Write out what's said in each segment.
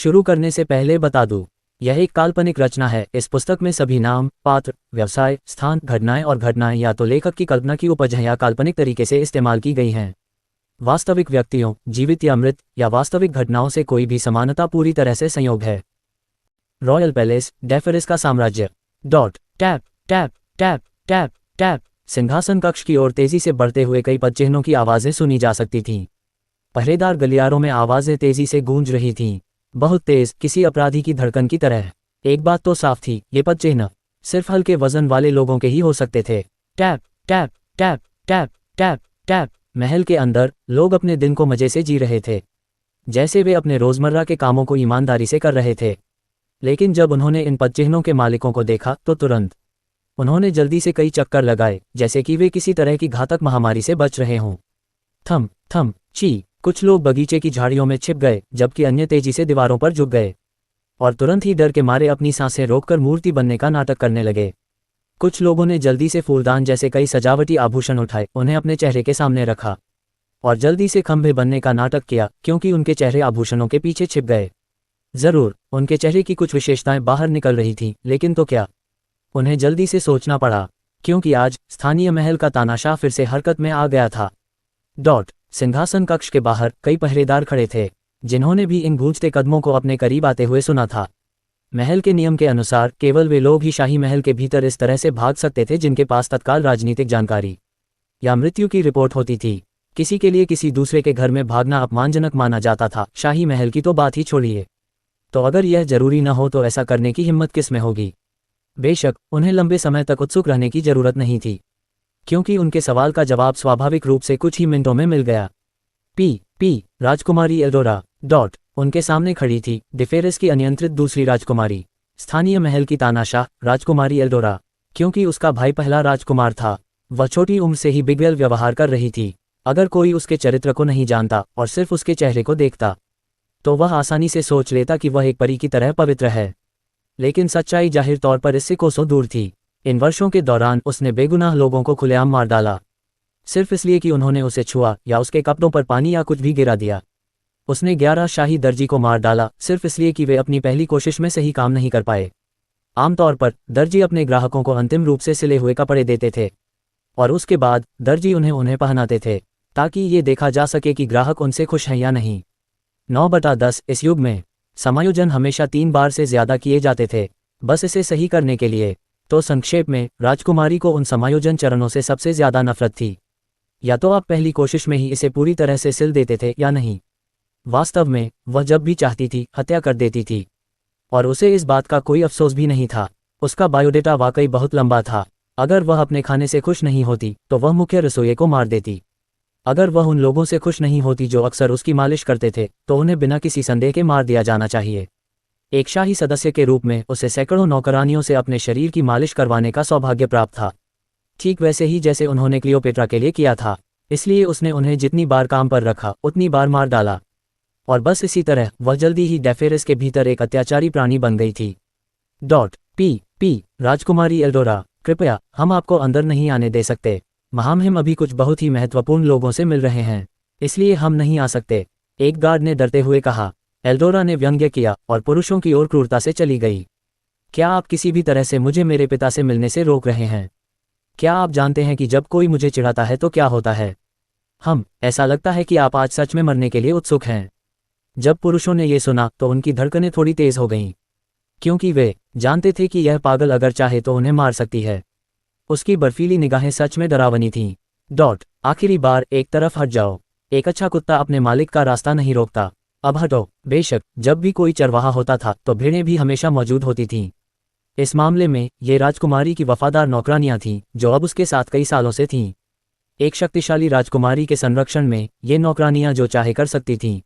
शुरू करने से पहले बता दूं, यह एक काल्पनिक रचना है। इस पुस्तक में सभी नाम, पात्र, व्यवसाय, स्थान, घटनाएं और घटनाएं या तो लेखक की कल्पना की उपज हैं या काल्पनिक तरीके से इस्तेमाल की गई हैं। वास्तविक व्यक्तियों, जीवित या मृत, या वास्तविक घटनाओं से कोई भी समानता पूरी तरह से संयोग है। रॉयल पैलेस, डेफेरिस का साम्राज्य। Tap tap tap tap tap. सिंहासन कक्ष की ओर तेजी से बढ़ते हुए कई पदचिह्नों की आवाजें सुनी जा सकती थीं। पहरेदार गलियारों में आवाजें तेजी से गूंज रही थीं, बहुत तेज, किसी अपराधी की धड़कन की तरह। एक बात तो साफ थी, ये पदचिह्न सिर्फ हल्के वजन वाले लोगों के ही हो सकते थे। Tap tap tap tap tap tap. महल के अंदर लोग अपने दिन को मजे से जी रहे थे, जैसे वे अपने रोजमर्रा के कामों को ईमानदारी से कर रहे थे। लेकिन जब उन्होंने इन पदचिह्नों के मालिकों को देखा तो तुरंत उन्होंने जल्दी से कई चक्कर लगाए, जैसे कि वे किसी तरह की घातक महामारी से बच रहे हों। थम थम ची। कुछ लोग बगीचे की झाड़ियों में छिप गए, जबकि अन्य तेजी से दीवारों पर झुक गए और तुरंत ही डर के मारे अपनी सांसें रोककर मूर्ति बनने का नाटक करने लगे। कुछ लोगों ने जल्दी से फूलदान जैसे कई सजावटी आभूषण उठाए, उन्हें अपने चेहरे के सामने रखा और जल्दी से खंभे बनने का नाटक किया, क्योंकि उनके चेहरे आभूषणों के पीछे छिप गए। जरूर उनके चेहरे की कुछ विशेषताएं बाहर निकल रही थीं, लेकिन तो क्या? उन्हें जल्दी से सोचना पड़ा, क्योंकि आज स्थानीय महल का तानाशाह फिर से हरकत में आ गया था। सिंहासन कक्ष के बाहर कई पहरेदार खड़े थे, जिन्होंने भी इन गूंजते कदमों को अपने करीब आते हुए सुना था। महल के नियम के अनुसार केवल वे लोग ही शाही महल के भीतर इस तरह से भाग सकते थे जिनके पास तत्काल राजनीतिक जानकारी या मृत्यु की रिपोर्ट होती थी। किसी के लिए किसी दूसरे के घर में भागना अपमानजनक माना जाता था, शाही महल की तो बात ही छोड़िए। तो अगर यह जरूरी न हो तो ऐसा करने की हिम्मत किस में होगी? बेशक उन्हें लंबे समय तक उत्सुक रहने की जरूरत नहीं थी, क्योंकि उनके सवाल का जवाब स्वाभाविक रूप से कुछ ही मिनटों में मिल गया। पी राजकुमारी एल्डोरा। उनके सामने खड़ी थी डेफेरिस की अनियंत्रित दूसरी राजकुमारी, स्थानीय महल की तानाशाह राजकुमारी एल्डोरा। क्योंकि उसका भाई पहला राजकुमार था, वह छोटी उम्र से ही बिगड़ेल व्यवहार कर रही थी। अगर कोई उसके चरित्र को नहीं जानता और सिर्फ उसके चेहरे को देखता, तो वह आसानी से सोच लेता कि वह एक परी की तरह पवित्र है। लेकिन सच्चाई जाहिर तौर पर इससे कोसों दूर थी। इन वर्षों के दौरान उसने बेगुनाह लोगों को खुलेआम मार डाला, सिर्फ इसलिए कि उन्होंने उसे छुआ या उसके कपड़ों पर पानी या कुछ भी गिरा दिया। उसने 11 शाही दर्जी को मार डाला, सिर्फ इसलिए कि वे अपनी पहली कोशिश में सही काम नहीं कर पाए। आमतौर पर दर्जी अपने ग्राहकों को अंतिम रूप से सिले हुए कपड़े देते थे और उसके बाद दर्जी उन्हें पहनाते थे, ताकि ये देखा जा सके कि ग्राहक उनसे खुश हैं या नहीं। 9/10 इस युग में समायोजन हमेशा 3 बार से ज्यादा किए जाते थे, बस इसे सही करने के लिए। तो संक्षेप में, राजकुमारी को उन समायोजन चरणों से सबसे ज्यादा नफरत थी। या तो आप पहली कोशिश में ही इसे पूरी तरह से सिल देते थे या नहीं। वास्तव में वह जब भी चाहती थी हत्या कर देती थी, और उसे इस बात का कोई अफसोस भी नहीं था। उसका बायोडेटा वाकई बहुत लंबा था। अगर वह अपने खाने से खुश नहीं होती तो वह मुख्य रसोइये को मार देती। अगर वह उन लोगों से खुश नहीं होती जो अक्सर उसकी मालिश करते थे, तो उन्हें बिना किसी संदेह के मार दिया जाना चाहिए। एक शाही सदस्य के रूप में उसे सैकड़ों नौकरानियों से अपने शरीर की मालिश करवाने का सौभाग्य प्राप्त था, ठीक वैसे ही जैसे उन्होंने क्लियोपेट्रा के लिए किया था। इसलिए उसने उन्हें जितनी बार काम पर रखा उतनी बार मार डाला, और बस इसी तरह वह जल्दी ही डेफेरिस के भीतर एक अत्याचारी प्राणी बन गई थी। पी राजकुमारी एल्डोरा, कृपया हम आपको अंदर नहीं आने दे सकते। हम अभी कुछ बहुत ही महत्वपूर्ण लोगों से मिल रहे हैं, इसलिए हम नहीं आ सकते, एक गार्ड ने डरते हुए कहा। एल्डोरा ने व्यंग्य किया और पुरुषों की ओर क्रूरता से चली गई। क्या आप किसी भी तरह से मुझे मेरे पिता से मिलने से रोक रहे हैं? क्या आप जानते हैं कि जब कोई मुझे चिढ़ाता है तो क्या होता है? ऐसा लगता है कि आप आज सच में मरने के लिए उत्सुक हैं। जब पुरुषों ने ये सुना तो उनकी धड़कनें थोड़ी तेज हो गईं, क्योंकि वे जानते थे कि यह पागल अगर चाहे तो उन्हें मार सकती है। उसकी बर्फीली निगाहें सच में डरावनी थीं। आखिरी बार एक तरफ हट जाओ। एक अच्छा कुत्ता अपने मालिक का रास्ता नहीं रोकता। अब हटो। बेशक जब भी कोई चरवाहा होता था तो भेड़ें भी हमेशा मौजूद होती थीं। इस मामले में ये राजकुमारी की वफादार नौकरानियां थीं, जो अब उसके साथ कई सालों से थीं। एक शक्तिशाली राजकुमारी के संरक्षण में ये नौकरानियां जो चाहे कर सकती थीं,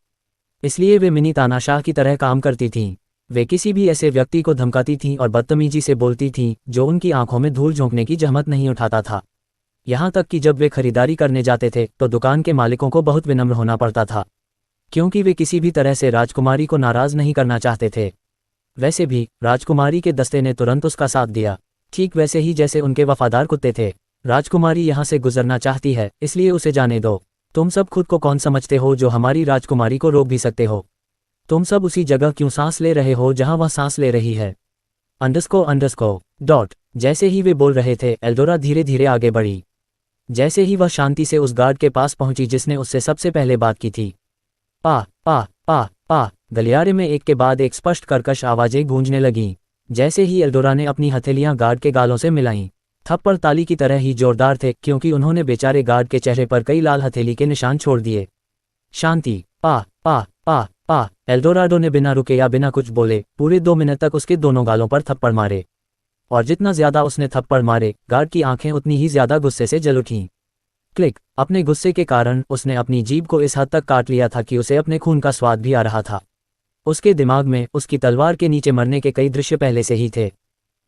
इसलिए वे मिनी तानाशाह की तरह काम करती थीं। वे किसी भी ऐसे व्यक्ति को धमकाती थीं और बदतमीजी से बोलती थीं जो उनकी आंखों में धूल झोंकने की जहमत नहीं उठाता था। यहाँ तक कि जब वे खरीदारी करने जाते थे तो दुकान के मालिकों को बहुत विनम्र होना पड़ता था, क्योंकि वे किसी भी तरह से राजकुमारी को नाराज नहीं करना चाहते थे। वैसे भी राजकुमारी के दस्ते ने तुरंत उसका साथ दिया, ठीक वैसे ही जैसे उनके वफादार कुत्ते थे। राजकुमारी यहाँ से गुजरना चाहती है, इसलिए उसे जाने दो। तुम सब खुद को कौन समझते हो जो हमारी राजकुमारी को रोक भी सकते हो? तुम सब उसी जगह क्यों सांस ले रहे हो जहां वह सांस ले रही है? डॉट। जैसे ही वे बोल रहे थे, एल्डोरा धीरे धीरे आगे बढ़ी। जैसे ही वह शांति से उस गार्ड के पास पहुंची जिसने उससे सबसे पहले बात की थी, पा पा पा पा, गलियारे में एक के बाद एक स्पष्ट कर्कश आवाजें गूंजने लगीं। जैसे ही एल्डोरा ने अपनी हथेलियां गार्ड के गालों से मिलाईं, थप्पड़ ताली की तरह ही जोरदार थे, क्योंकि उन्होंने बेचारे गार्ड के चेहरे पर कई लाल हथेली के निशान छोड़ दिए। शांति, पा पा पा पा। एल्डोराडो ने बिना रुके या बिना कुछ बोले पूरे 2 मिनट तक उसके दोनों गालों पर थप्पड़ मारे, और जितना ज्यादा उसने थप्पड़ मारे, गार्ड की आंखें उतनी ही ज्यादा गुस्से से जल उठीं। क्लिक। अपने गुस्से के कारण उसने अपनी जीभ को इस हद तक काट लिया था कि उसे अपने खून का स्वाद भी आ रहा था। उसके दिमाग में उसकी तलवार के नीचे मरने के कई दृश्य पहले से ही थे।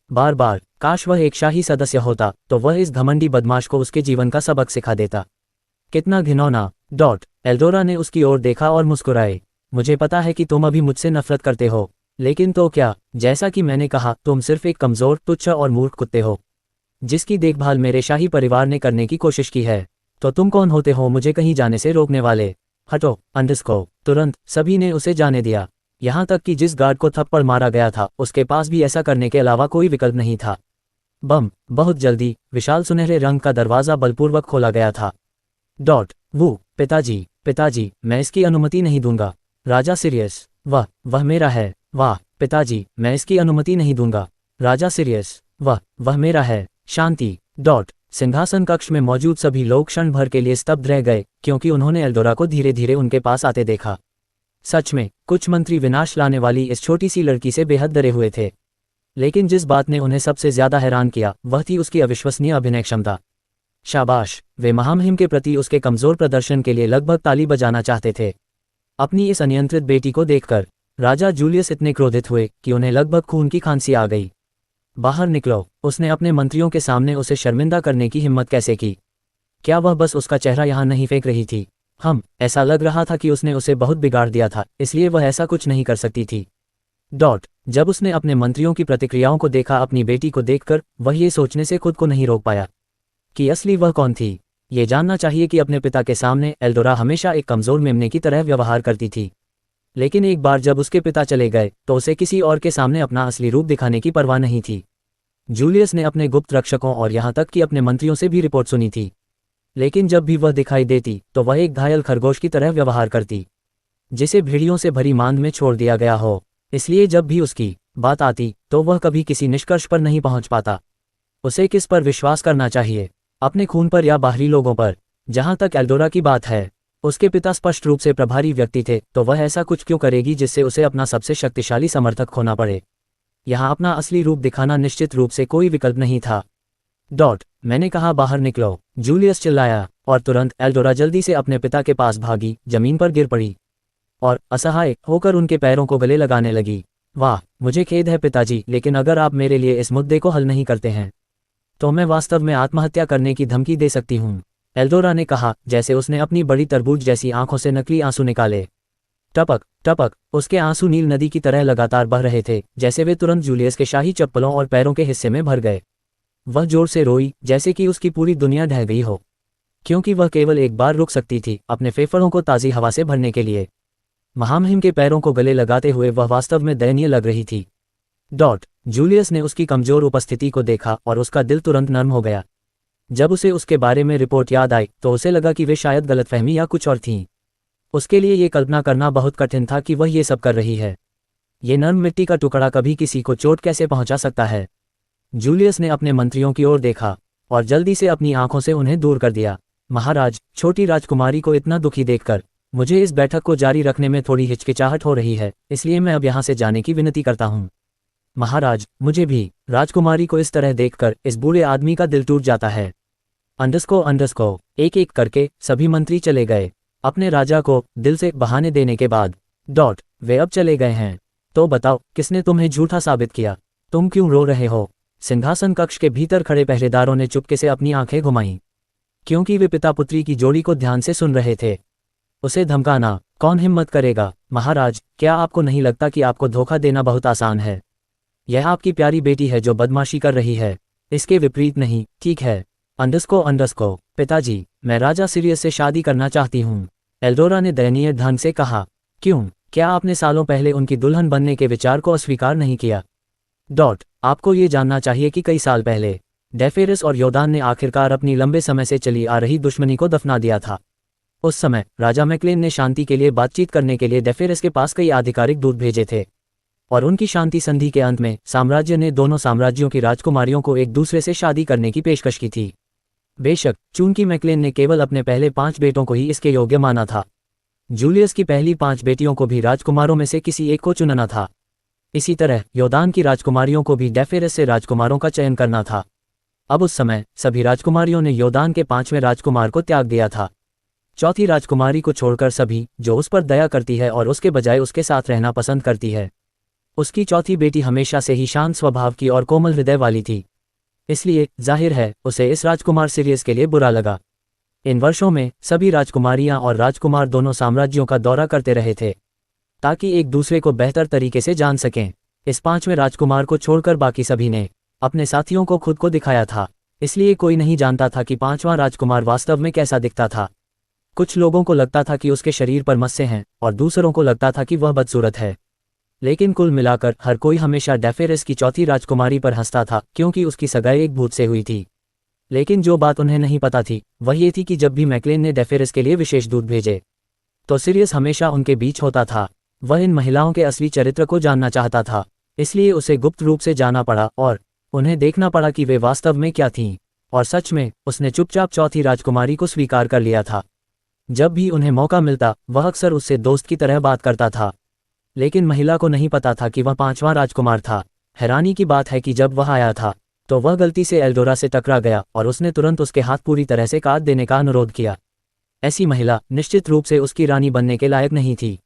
बार बार काश वह एक शाही सदस्य होता तो वह इस घमंडी बदमाश को उसके जीवन का सबक सिखा देता। कितना घिनौना। एल्डोरा ने उसकी ओर देखा और मुस्कुराए। मुझे पता है कि तुम अभी मुझसे नफरत करते हो, लेकिन तो क्या, जैसा कि मैंने कहा, तुम सिर्फ एक कमजोर, तुच्छ और मूर्ख कुत्ते हो जिसकी देखभाल मेरे शाही परिवार ने करने की कोशिश की है। तो तुम कौन होते हो मुझे कहीं जाने से रोकने वाले? हटो। तुरंत सभी ने उसे जाने दिया, यहाँ तक कि जिस गार्ड को थप्पड़ मारा गया था उसके पास भी ऐसा करने के अलावा कोई विकल्प नहीं था। बम। बहुत जल्दी विशाल सुनहरे रंग का दरवाजा बलपूर्वक खोला गया था। वो, पिताजी, मैं इसकी अनुमति नहीं दूंगा। राजा सीरियस, वह मेरा है। वाह पिताजी, मैं इसकी अनुमति नहीं दूंगा। राजा सीरियस, वह मेरा है। शांति। सिंहासन कक्ष में मौजूद सभी लोग क्षण भर के लिए स्तब्ध रह गए, क्योंकि उन्होंने एल्डोरा को धीरे धीरे उनके पास आते देखा। सच में, कुछ मंत्री विनाश लाने वाली इस छोटी सी लड़की से बेहद डरे हुए थे, लेकिन जिस बात ने उन्हें सबसे ज्यादा हैरान किया वह थी उसकी अविश्वसनीय अभिनय क्षमता। शाबाश, वे महामहिम के प्रति उसके कमजोर प्रदर्शन के लिए लगभग ताली बजाना चाहते थे। अपनी इस अनियंत्रित बेटी को देखकर राजा जूलियस इतने क्रोधित हुए कि उन्हें लगभग खून की खांसी आ गई। बाहर निकलो। उसने अपने मंत्रियों के सामने उसे शर्मिंदा करने की हिम्मत कैसे की? क्या वह बस उसका चेहरा यहाँ नहीं फेंक रही थी? ऐसा लग रहा था कि उसने उसे बहुत बिगाड़ दिया था, इसलिए वह ऐसा कुछ नहीं कर सकती थी। जब उसने अपने मंत्रियों की प्रतिक्रियाओं को देखा अपनी बेटी को देखकर, वह ये सोचने से खुद को नहीं रोक पाया कि असली वह कौन थी। ये जानना चाहिए कि अपने पिता के सामने एल्डोरा हमेशा एक कमजोर मेमने की तरह व्यवहार करती थी, लेकिन एक बार जब उसके पिता चले गए तो उसे किसी और के सामने अपना असली रूप दिखाने की परवाह नहीं थी। जूलियस ने अपने गुप्त रक्षकों और यहाँ तक कि अपने मंत्रियों से भी रिपोर्ट सुनी थी, लेकिन जब भी वह दिखाई देती तो वह एक घायल खरगोश की तरह व्यवहार करती, जिसे भेड़ियों से भरी मांद में छोड़ दिया गया हो। इसलिए जब भी उसकी बात आती तो वह कभी किसी निष्कर्ष पर नहीं पहुंच पाता। उसे किस पर विश्वास करना चाहिए, अपने खून पर या बाहरी लोगों पर? जहां तक एल्डोरा की बात है, उसके पिता स्पष्ट रूप से प्रभारी व्यक्ति थे, तो वह ऐसा कुछ क्यों करेगी जिससे उसे अपना सबसे शक्तिशाली समर्थक खोना पड़े? यहाँ अपना असली रूप दिखाना निश्चित रूप से कोई विकल्प नहीं था। मैंने कहा बाहर निकलो, जूलियस चिल्लाया, और तुरंत एल्डोरा जल्दी से अपने पिता के पास भागी, जमीन पर गिर पड़ी और असहाय होकर उनके पैरों को गले लगाने लगी। वाह, मुझे खेद है पिताजी, लेकिन अगर आप मेरे लिए इस मुद्दे को हल नहीं करते हैं तो मैं वास्तव में आत्महत्या करने की धमकी दे सकती हूँ, एल्डोरा ने कहा, जैसे उसने अपनी बड़ी तरबूज जैसी आंखों से नकली आंसू निकाले। टपक टपक, उसके आंसू नील नदी की तरह लगातार बह रहे थे, जैसे वे तुरंत जूलियस के शाही चप्पलों और पैरों के हिस्से में भर गए। वह जोर से रोई, जैसे कि उसकी पूरी दुनिया ढह गई हो, क्योंकि वह केवल एक बार रुक सकती थी अपने फेफड़ों को ताज़ी हवा से भरने के लिए। महामहिम के पैरों को गले लगाते हुए वह वास्तव में दयनीय लग रही थी। जूलियस ने उसकी कमजोर उपस्थिति को देखा और उसका दिल तुरंत नर्म हो गया। जब उसे उसके बारे में रिपोर्ट याद आई तो उसे लगा कि वे शायद गलतफहमी या कुछ और थीं। उसके लिए ये कल्पना करना बहुत कठिन था कि वह ये सब कर रही है। ये नर्म मिट्टी का टुकड़ा कभी किसी को चोट कैसे पहुंचा सकता है? जूलियस ने अपने मंत्रियों की ओर देखा और जल्दी से अपनी आंखों से उन्हें दूर कर दिया। महाराज, छोटी राजकुमारी को इतना दुखी देखकर मुझे इस बैठक को जारी रखने में थोड़ी हिचकिचाहट हो रही है, इसलिए मैं अब यहाँ से जाने की विनती करता हूँ। महाराज, मुझे भी। राजकुमारी को इस तरह देखकर इस बूढ़े आदमी का दिल टूट जाता है। एक एक करके सभी मंत्री चले गए। अपने राजा को दिल से बहाने देने के बाद वे अब चले गए हैं। तो बताओ, किसने तुम्हें झूठा साबित किया? तुम क्यों रो रहे हो? सिंहासन कक्ष के भीतर खड़े पहरेदारों ने चुपके से अपनी आंखें घुमाईं, क्योंकि वे पिता पुत्री की जोड़ी को ध्यान से सुन रहे थे। उसे धमकाना कौन हिम्मत करेगा? महाराज, क्या आपको नहीं लगता कि आपको धोखा देना बहुत आसान है? यह आपकी प्यारी बेटी है जो बदमाशी कर रही है, इसके विपरीत नहीं, ठीक है? पिताजी, मैं राजा सीरियस से शादी करना चाहती हूँ, एल्डोरा ने दयनीय ढंग से कहा। क्यों? क्या आपने सालों पहले उनकी दुल्हन बनने के विचार को अस्वीकार नहीं किया? आपको ये जानना चाहिए कि कई साल पहले डेफेरस और योदान ने आखिरकार अपनी लंबे समय से चली आ रही दुश्मनी को दफना दिया था। उस समय राजा मैक्लेन ने शांति के लिए बातचीत करने के लिए डेफेरस के पास कई आधिकारिक दूत भेजे थे, और उनकी शांति संधि के अंत में साम्राज्य ने दोनों साम्राज्यों की राजकुमारियों को एक दूसरे से शादी करने की पेशकश की थी। बेशक चूंकि मैक्लेन ने केवल अपने पहले 5 बेटों को ही इसके योग्य माना था, जूलियस की पहली 5 बेटियों को भी राजकुमारों में से किसी एक को चुनना था। इसी तरह योदान की राजकुमारियों को भी डेफेरस से राजकुमारों का चयन करना था। अब उस समय सभी राजकुमारियों ने योदान के 5वें राजकुमार को त्याग दिया था। चौथी राजकुमारी को छोड़कर सभी जो उस पर दया करती है और उसके बजाय उसके साथ रहना पसंद करती है। उसकी चौथी बेटी हमेशा से ही शांत स्वभाव की और कोमल हृदय वाली थी, इसलिए जाहिर है उसे इस राजकुमार सिरियस के लिए बुरा लगा। इन वर्षों में सभी राजकुमारियां और राजकुमार दोनों साम्राज्यों का दौरा करते रहे थे ताकि एक दूसरे को बेहतर तरीके से जान सकें। इस 5वें राजकुमार को छोड़कर बाकी सभी ने अपने साथियों को खुद को दिखाया था, इसलिए कोई नहीं जानता था कि 5वां राजकुमार वास्तव में कैसा दिखता था। कुछ लोगों को लगता था कि उसके शरीर पर मस्से हैं और दूसरों को लगता था कि वह बदसूरत है, लेकिन कुल मिलाकर हर कोई हमेशा डेफेरस की चौथी राजकुमारी पर हंसता था क्योंकि उसकी सगाई एक भूत से हुई थी। लेकिन जो बात उन्हें नहीं पता थी वह ये थी कि जब भी मैक्लेन ने डेफेरस के लिए विशेष दूत भेजे तो सिरियस हमेशा उनके बीच होता था। वह इन महिलाओं के असली चरित्र को जानना चाहता था, इसलिए उसे गुप्त रूप से जाना पड़ा और उन्हें देखना पड़ा कि वे वास्तव में क्या थीं। और सच में उसने चुपचाप चौथी राजकुमारी को स्वीकार कर लिया था। जब भी उन्हें मौका मिलता वह अक्सर उससे दोस्त की तरह बात करता था, लेकिन महिला को नहीं पता था कि वह 5वां राजकुमार था। हैरानी की बात है कि जब वह आया था तो वह गलती से एल्डोरा से टकरा गया और उसने तुरंत उसके हाथ पूरी तरह से काट देने का अनुरोध किया। ऐसी महिला निश्चित रूप से उसकी रानी बनने के लायक नहीं थी।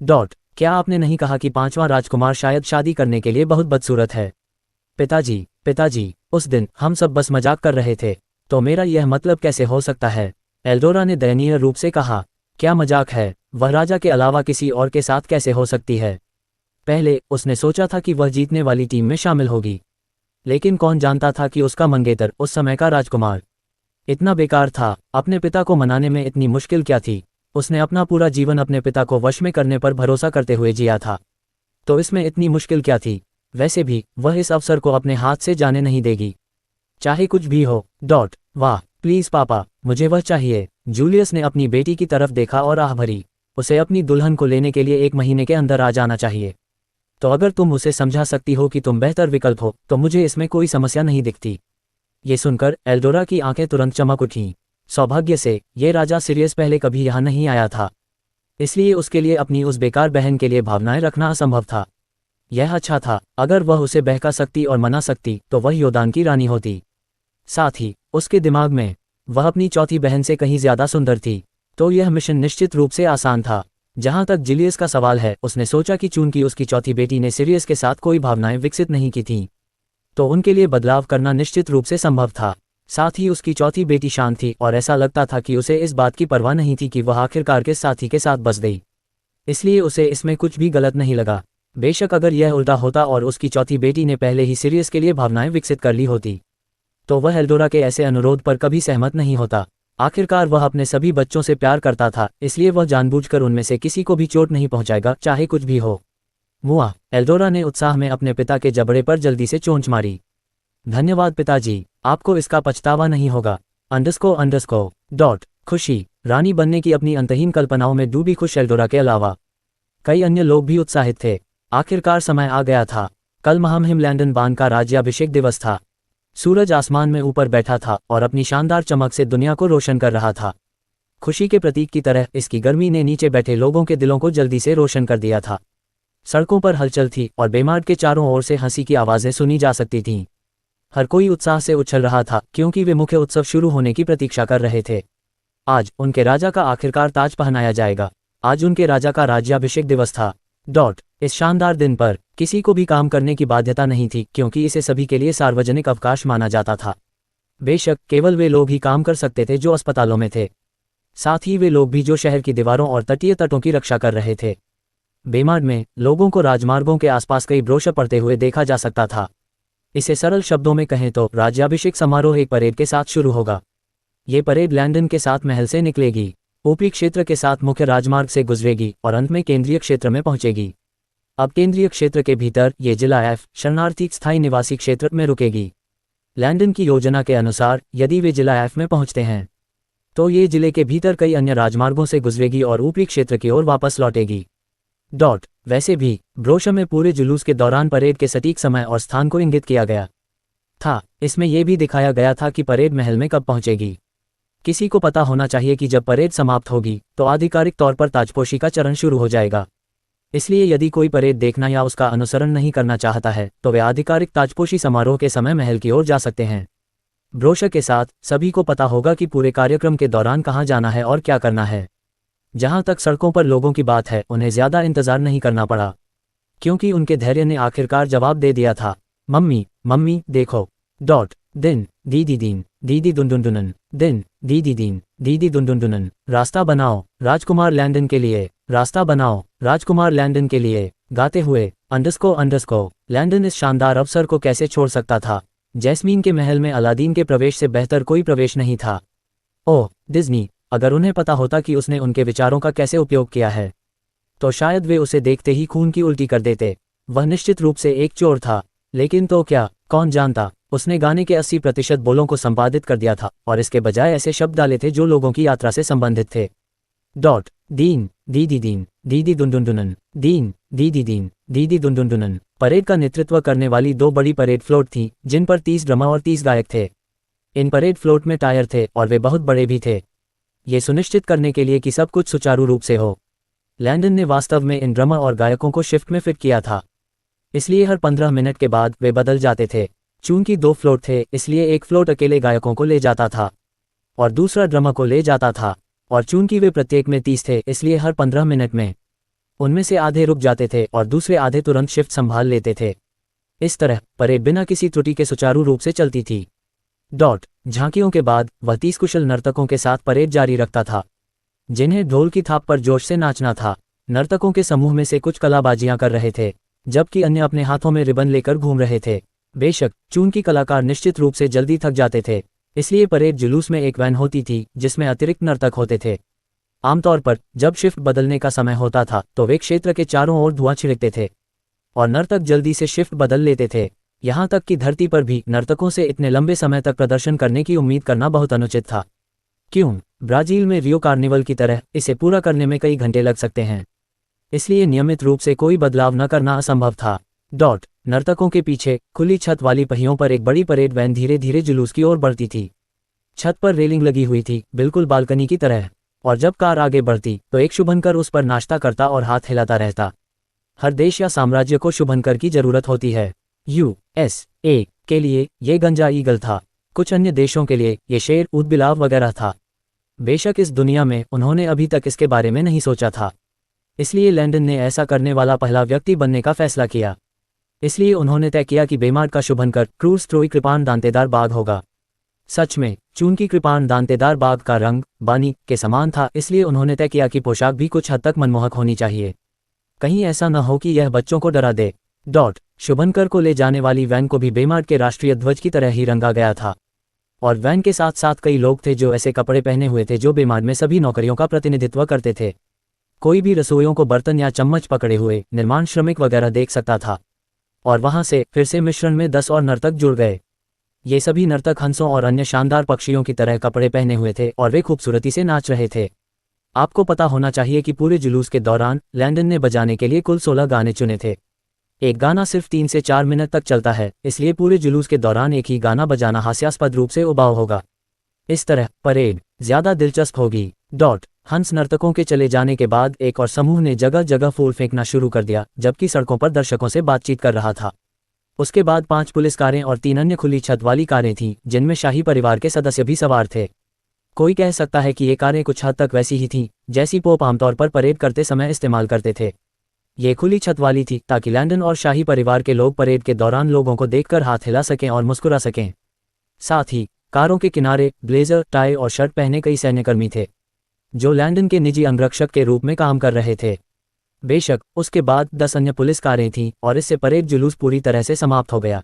क्या आपने नहीं कहा कि 5वां राजकुमार शायद शादी करने के लिए बहुत बदसूरत है? पिताजी, उस दिन हम सब बस मजाक कर रहे थे, तो मेरा यह मतलब कैसे हो सकता है? एल्डोरा ने दयनीय रूप से कहा। क्या मजाक है? वह राजा के अलावा किसी और के साथ कैसे हो सकती है? पहले उसने सोचा था कि वह जीतने वाली टीम में शामिल होगी, लेकिन कौन जानता था कि उसका मंगेतर उस समय का राजकुमार इतना बेकार था। अपने पिता को मनाने में इतनी मुश्किल क्या थी? उसने अपना पूरा जीवन अपने पिता को वश में करने पर भरोसा करते हुए जिया था, तो इसमें इतनी मुश्किल क्या थी? वैसे भी वह इस अवसर को अपने हाथ से जाने नहीं देगी, चाहे कुछ भी हो। वाह, प्लीज पापा, मुझे वह चाहिए। जूलियस ने अपनी बेटी की तरफ देखा और आह भरी। उसे अपनी दुल्हन को लेने के लिए 1 महीने के अंदर आ जाना चाहिए। तो अगर तुम उसे समझा सकती हो कि तुम बेहतर विकल्प हो तो मुझे इसमें कोई समस्या नहीं दिखती। ये सुनकर एल्डोरा की आंखें तुरंत चमक उठीं। सौभाग्य से ये राजा सिरियस पहले कभी यहाँ नहीं आया था, इसलिए उसके लिए अपनी उस बेकार बहन के लिए भावनाएं रखना असंभव था। यह अच्छा था, अगर वह उसे बहका सकती और मना सकती तो वह योदान की रानी होती। साथ ही उसके दिमाग में वह अपनी चौथी बहन से कहीं ज्यादा सुंदर थी, तो यह मिशन निश्चित रूप से आसान था। जहां तक जिलियस का सवाल है, उसने सोचा कि चूंकि उसकी चौथी बेटी ने सिरियस के साथ कोई भावनाएं विकसित नहीं की थीं, तो उनके लिए बदलाव करना निश्चित रूप से संभव था। साथ ही उसकी चौथी बेटी शांत थी और ऐसा लगता था कि उसे इस बात की परवाह नहीं थी कि वह आखिरकार के साथी के साथ बस गई, इसलिए उसे इसमें कुछ भी गलत नहीं लगा। बेशक अगर यह उल्टा होता और उसकी चौथी बेटी ने पहले ही सिरियस के लिए भावनाएं विकसित कर ली होती तो वह एल्डोरा के ऐसे अनुरोध पर कभी सहमत नहीं होता। आखिरकार वह अपने सभी बच्चों से प्यार करता था, इसलिए वह जानबूझकर उनमें से किसी को भी चोट नहीं पहुंचाएगा, चाहे कुछ भी हो। मुआ, एल्डोरा ने उत्साह में अपने पिता के जबड़े पर जल्दी से चोंच मारी। धन्यवाद पिताजी, आपको इसका पछतावा नहीं होगा। खुशी, रानी बनने की अपनी अंतहीन कल्पनाओं में डूबी खुश एल्डोरा के अलावा कई अन्य लोग भी उत्साहित थे। आखिरकार समय आ गया था। कल महामहिम लैंडन बान का राज्याभिषेक दिवस था। सूरज आसमान में ऊपर बैठा था और अपनी शानदार चमक से दुनिया को रोशन कर रहा था। खुशी के प्रतीक की तरह इसकी गर्मी ने नीचे बैठे लोगों के दिलों को जल्दी से रोशन कर दिया था। सड़कों पर हलचल थी और बेमार्ट के चारों ओर से हंसी की आवाजें सुनी जा सकती थीं। हर कोई उत्साह से उछल रहा था क्योंकि वे मुख्य उत्सव शुरू होने की प्रतीक्षा कर रहे थे। आज उनके राजा का आखिरकार ताज पहनाया जाएगा। आज उनके राजा का राज्याभिषेक दिवस था। इस शानदार दिन पर किसी को भी काम करने की बाध्यता नहीं थी क्योंकि इसे सभी के लिए सार्वजनिक अवकाश माना जाता था। बेशक केवल वे लोग ही काम कर सकते थे जो अस्पतालों में थे, साथ ही वे लोग भी जो शहर की दीवारों और तटीय तटों की रक्षा कर रहे थे। बेमार्ट में लोगों को राजमार्गों के आसपास कई ब्रोशर पढ़ते हुए देखा जा सकता था। इसे सरल शब्दों में कहें तो राज्याभिषेक समारोह एक परेड के साथ शुरू होगा। ये परेड लैंडन के साथ महल से निकलेगी। ऊपरी क्षेत्र के साथ मुख्य राजमार्ग से गुजरेगी और अंत में केंद्रीय क्षेत्र में पहुंचेगी। अब केंद्रीय क्षेत्र के भीतर ये जिला एफ शरणार्थी स्थायी निवासी क्षेत्र में रुकेगी। लैंडन की योजना के अनुसार यदि वे जिला एफ में पहुंचते हैं तो ये जिले के भीतर कई अन्य राजमार्गों से गुजरेगी और ऊपरी क्षेत्र की ओर वापस लौटेगी। वैसे भी ब्रोशर में पूरे जुलूस के दौरान परेड के सटीक समय और स्थान को इंगित किया गया था। इसमें यह भी दिखाया गया था कि परेड महल में कब पहुंचेगी। किसी को पता होना चाहिए कि जब परेड समाप्त होगी तो आधिकारिक तौर पर ताजपोशी का चरण शुरू हो जाएगा। इसलिए यदि कोई परेड देखना या उसका अनुसरण नहीं करना चाहता है तो वे आधिकारिक ताजपोशी समारोह के समय महल की ओर जा सकते हैं। ब्रोशर के साथ सभी को पता होगा कि पूरे कार्यक्रम के दौरान कहाँ जाना है और क्या करना है। जहाँ तक सड़कों पर लोगों की बात है, उन्हें ज़्यादा इंतज़ार नहीं करना पड़ा क्योंकि उनके धैर्य ने आखिरकार जवाब दे दिया था। मम्मी मम्मी देखो। दिन दीदी दीन दीदी दुनदुनदुनन दिन दीदी दीन दीदी दुनदुनदुनन। रास्ता बनाओ राजकुमार लैंडन के लिए, रास्ता बनाओ राजकुमार लैंडन के लिए। गाते हुए अंडरस्को लैंडन इस शानदार अवसर को कैसे छोड़ सकता था। जैस्मीन के महल में अलादीन के प्रवेश से बेहतर कोई प्रवेश नहीं था। ओह डिज्नी, अगर उन्हें पता होता कि उसने उनके विचारों का कैसे उपयोग किया है तो शायद वे उसे देखते ही खून की उल्टी कर देते। वह निश्चित रूप से एक चोर था, लेकिन तो क्या, कौन जानता, उसने गाने के 80% बोलों को संपादित कर दिया था और इसके बजाय ऐसे शब्द डाले थे जो लोगों की यात्रा से संबंधित थे। दीन दीदी दीन दीदी दुनदुनदुनन दीन दीदी दीन दीदी दुनदुनदुनन। परेड का नेतृत्व करने वाली 2 बड़ी परेड फ्लोट थीं जिन पर 30 ड्रमर और 30 गायक थे। इन परेड फ्लोट में टायर थे और वे बहुत बड़े भी थे, ये सुनिश्चित करने के लिए कि सब कुछ सुचारू रूप से हो। लैंडन ने वास्तव में इन ड्रमर और गायकों को शिफ्ट में फिट किया था, इसलिए हर 15 मिनट के बाद वे बदल जाते थे। चूंकि 2 फ्लोट थे इसलिए एक फ्लोट अकेले गायकों को ले जाता था और दूसरा ड्रमर को ले जाता था, और चूंकि वे प्रत्येक में 30 थे इसलिए हर 15 मिनट में उनमें से आधे रुक जाते थे और दूसरे आधे तुरंत शिफ्ट संभाल लेते थे। इस तरह परेड बिना किसी त्रुटि के सुचारू रूप से चलती थी। झांकियों के बाद वह 30 कुशल नर्तकों के साथ परेड जारी रखता था जिन्हें ढोल की थाप पर जोश से नाचना था। नर्तकों के समूह में से कुछ कलाबाजियां कर रहे थे जबकि अन्य अपने हाथों में रिबन लेकर घूम रहे थे। बेशक चूंकि कलाकार निश्चित रूप से जल्दी थक जाते थे इसलिए परेड जुलूस में एक वैन होती थी जिसमें अतिरिक्त नर्तक होते थे। आमतौर पर जब शिफ्ट बदलने का समय होता था तो वे क्षेत्र के चारों ओर धुआं छिड़कते थे और नर्तक जल्दी से शिफ्ट बदल लेते थे। यहाँ तक कि धरती पर भी नर्तकों से इतने लंबे समय तक प्रदर्शन करने की उम्मीद करना बहुत अनुचित था। ब्राजील में रियो कार्निवल की तरह इसे पूरा करने में कई घंटे लग सकते हैं, इसलिए नियमित रूप से कोई बदलाव न करना असंभव था। नर्तकों के पीछे खुली छत वाली पहियों पर एक बड़ी परेड वैन धीरे धीरे जुलूस की ओर बढ़ती थी। छत पर रेलिंग लगी हुई थी, बिल्कुल बालकनी की तरह, और जब कार आगे बढ़ती तो एक शुभंकर उस पर नाश्ता करता और हाथ हिलाता रहता। हर देश या साम्राज्य को शुभंकर की जरूरत होती है। USA के लिए ये गंजा ईगल था, कुछ अन्य देशों के लिए ये शेर, ऊदबिलाव वगैरह था। बेशक इस दुनिया में उन्होंने अभी तक इसके बारे में नहीं सोचा था, इसलिए लैंडन ने ऐसा करने वाला पहला व्यक्ति बनने का फैसला किया। इसलिए उन्होंने तय किया कि बेमार्ट का शुभंकर क्रूज स्ट्रोई कृपाण दांतेदार बाघ होगा। सच में चूंकि कृपाण दांतेदार बाघ का रंग बानी के समान था इसलिए उन्होंने तय किया कि पोशाक भी कुछ हद तक मनमोहक होनी चाहिए, कहीं ऐसा न हो कि यह बच्चों को डरा दे। शुभंकर को ले जाने वाली वैन को भी बेमार्ट के राष्ट्रीय ध्वज की तरह ही रंगा गया था, और वैन के साथ साथ कई लोग थे जो ऐसे कपड़े पहने हुए थे जो बेमार्ट में सभी नौकरियों का प्रतिनिधित्व करते थे। कोई भी रसोइयों को बर्तन या चम्मच पकड़े हुए निर्माण श्रमिक वगैरह देख सकता था, और वहां से फिर से मिश्रण में 10 और नर्तक जुड़ गए। ये सभी नर्तक हंसों और अन्य शानदार पक्षियों की तरह कपड़े पहने हुए थे और वे खूबसूरती से नाच रहे थे। आपको पता होना चाहिए कि पूरे जुलूस के दौरान लैंडन ने बजाने के लिए कुल 16 गाने चुने थे। एक गाना सिर्फ 3 से 4 मिनट तक चलता है, इसलिए पूरे जुलूस के दौरान एक ही गाना बजाना हास्यास्पद रूप से उबाऊ होगा। इस तरह परेड ज्यादा दिलचस्प होगी। हंस नर्तकों के चले जाने के बाद एक और समूह ने जगह जगह फूल फेंकना शुरू कर दिया जबकि सड़कों पर दर्शकों से बातचीत कर रहा था। उसके बाद 5 पुलिस कारें और 3 अन्य खुली छत वाली कारें थीं जिनमें शाही परिवार के सदस्य भी सवार थे। कोई कह सकता है कि ये कारें कुछ हद तक वैसी ही थीं जैसी पोप आमतौर पर परेड करते समय इस्तेमाल करते थे। ये खुली छत वाली थी ताकि लैंडन और शाही परिवार के लोग परेड के दौरान लोगों को देखकर हाथ हिला सकें और मुस्कुरा सकें। साथ ही कारों के किनारे ब्लेजर, टाई और शर्ट पहने कई सैन्यकर्मी थे जो लैंडन के निजी अंगरक्षक के रूप में काम कर रहे थे। बेशक उसके बाद 10 अन्य पुलिस कारें थीं और इससे परेड जुलूस पूरी तरह से समाप्त हो गया।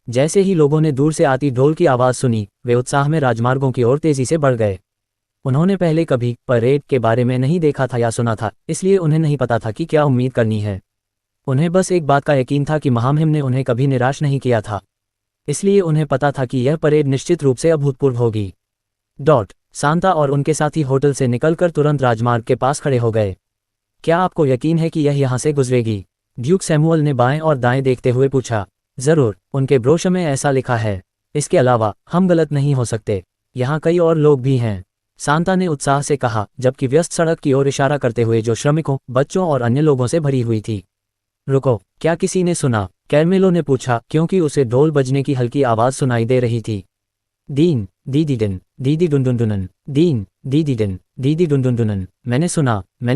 जैसे ही लोगों ने दूर से आती ढोल की आवाज़ सुनी वे उत्साह में राजमार्गों की ओर तेजी से बढ़ गए। उन्होंने पहले कभी परेड के बारे में नहीं देखा था या सुना था, इसलिए उन्हें नहीं पता था कि क्या उम्मीद करनी है। उन्हें बस एक बात का यकीन था कि महामहिम ने उन्हें कभी निराश नहीं किया था, इसलिए उन्हें पता था कि यह परेड निश्चित रूप से अभूतपूर्व होगी। सांता और उनके साथी होटल से निकलकर तुरंत राजमार्ग के पास खड़े हो गए। क्या आपको यकीन है कि यह यहाँ से गुजरेगी? ड्यूक सैमुअल ने बाएं और दाएं देखते हुए पूछा। जरूर, उनके ब्रोशर में ऐसा लिखा है। इसके अलावा हम गलत नहीं हो सकते, यहाँ कई और लोग भी हैं, सांता ने उत्साह से कहा, जबकि व्यस्त सड़क की ओर इशारा करते हुए जो श्रमिकों, बच्चों और अन्य लोगों से भरी हुई थी। रुको, क्या किसी ने सुना? कैरमेलो ने पूछा, क्योंकि उसे ढोल बजने की हल्की आवाज सुनाई दे रही थी। दीन दीदी दिन दीदी डुनडुनडुनन, दीन दीदी दिन दीदी डुनडुनडुनन। मैंने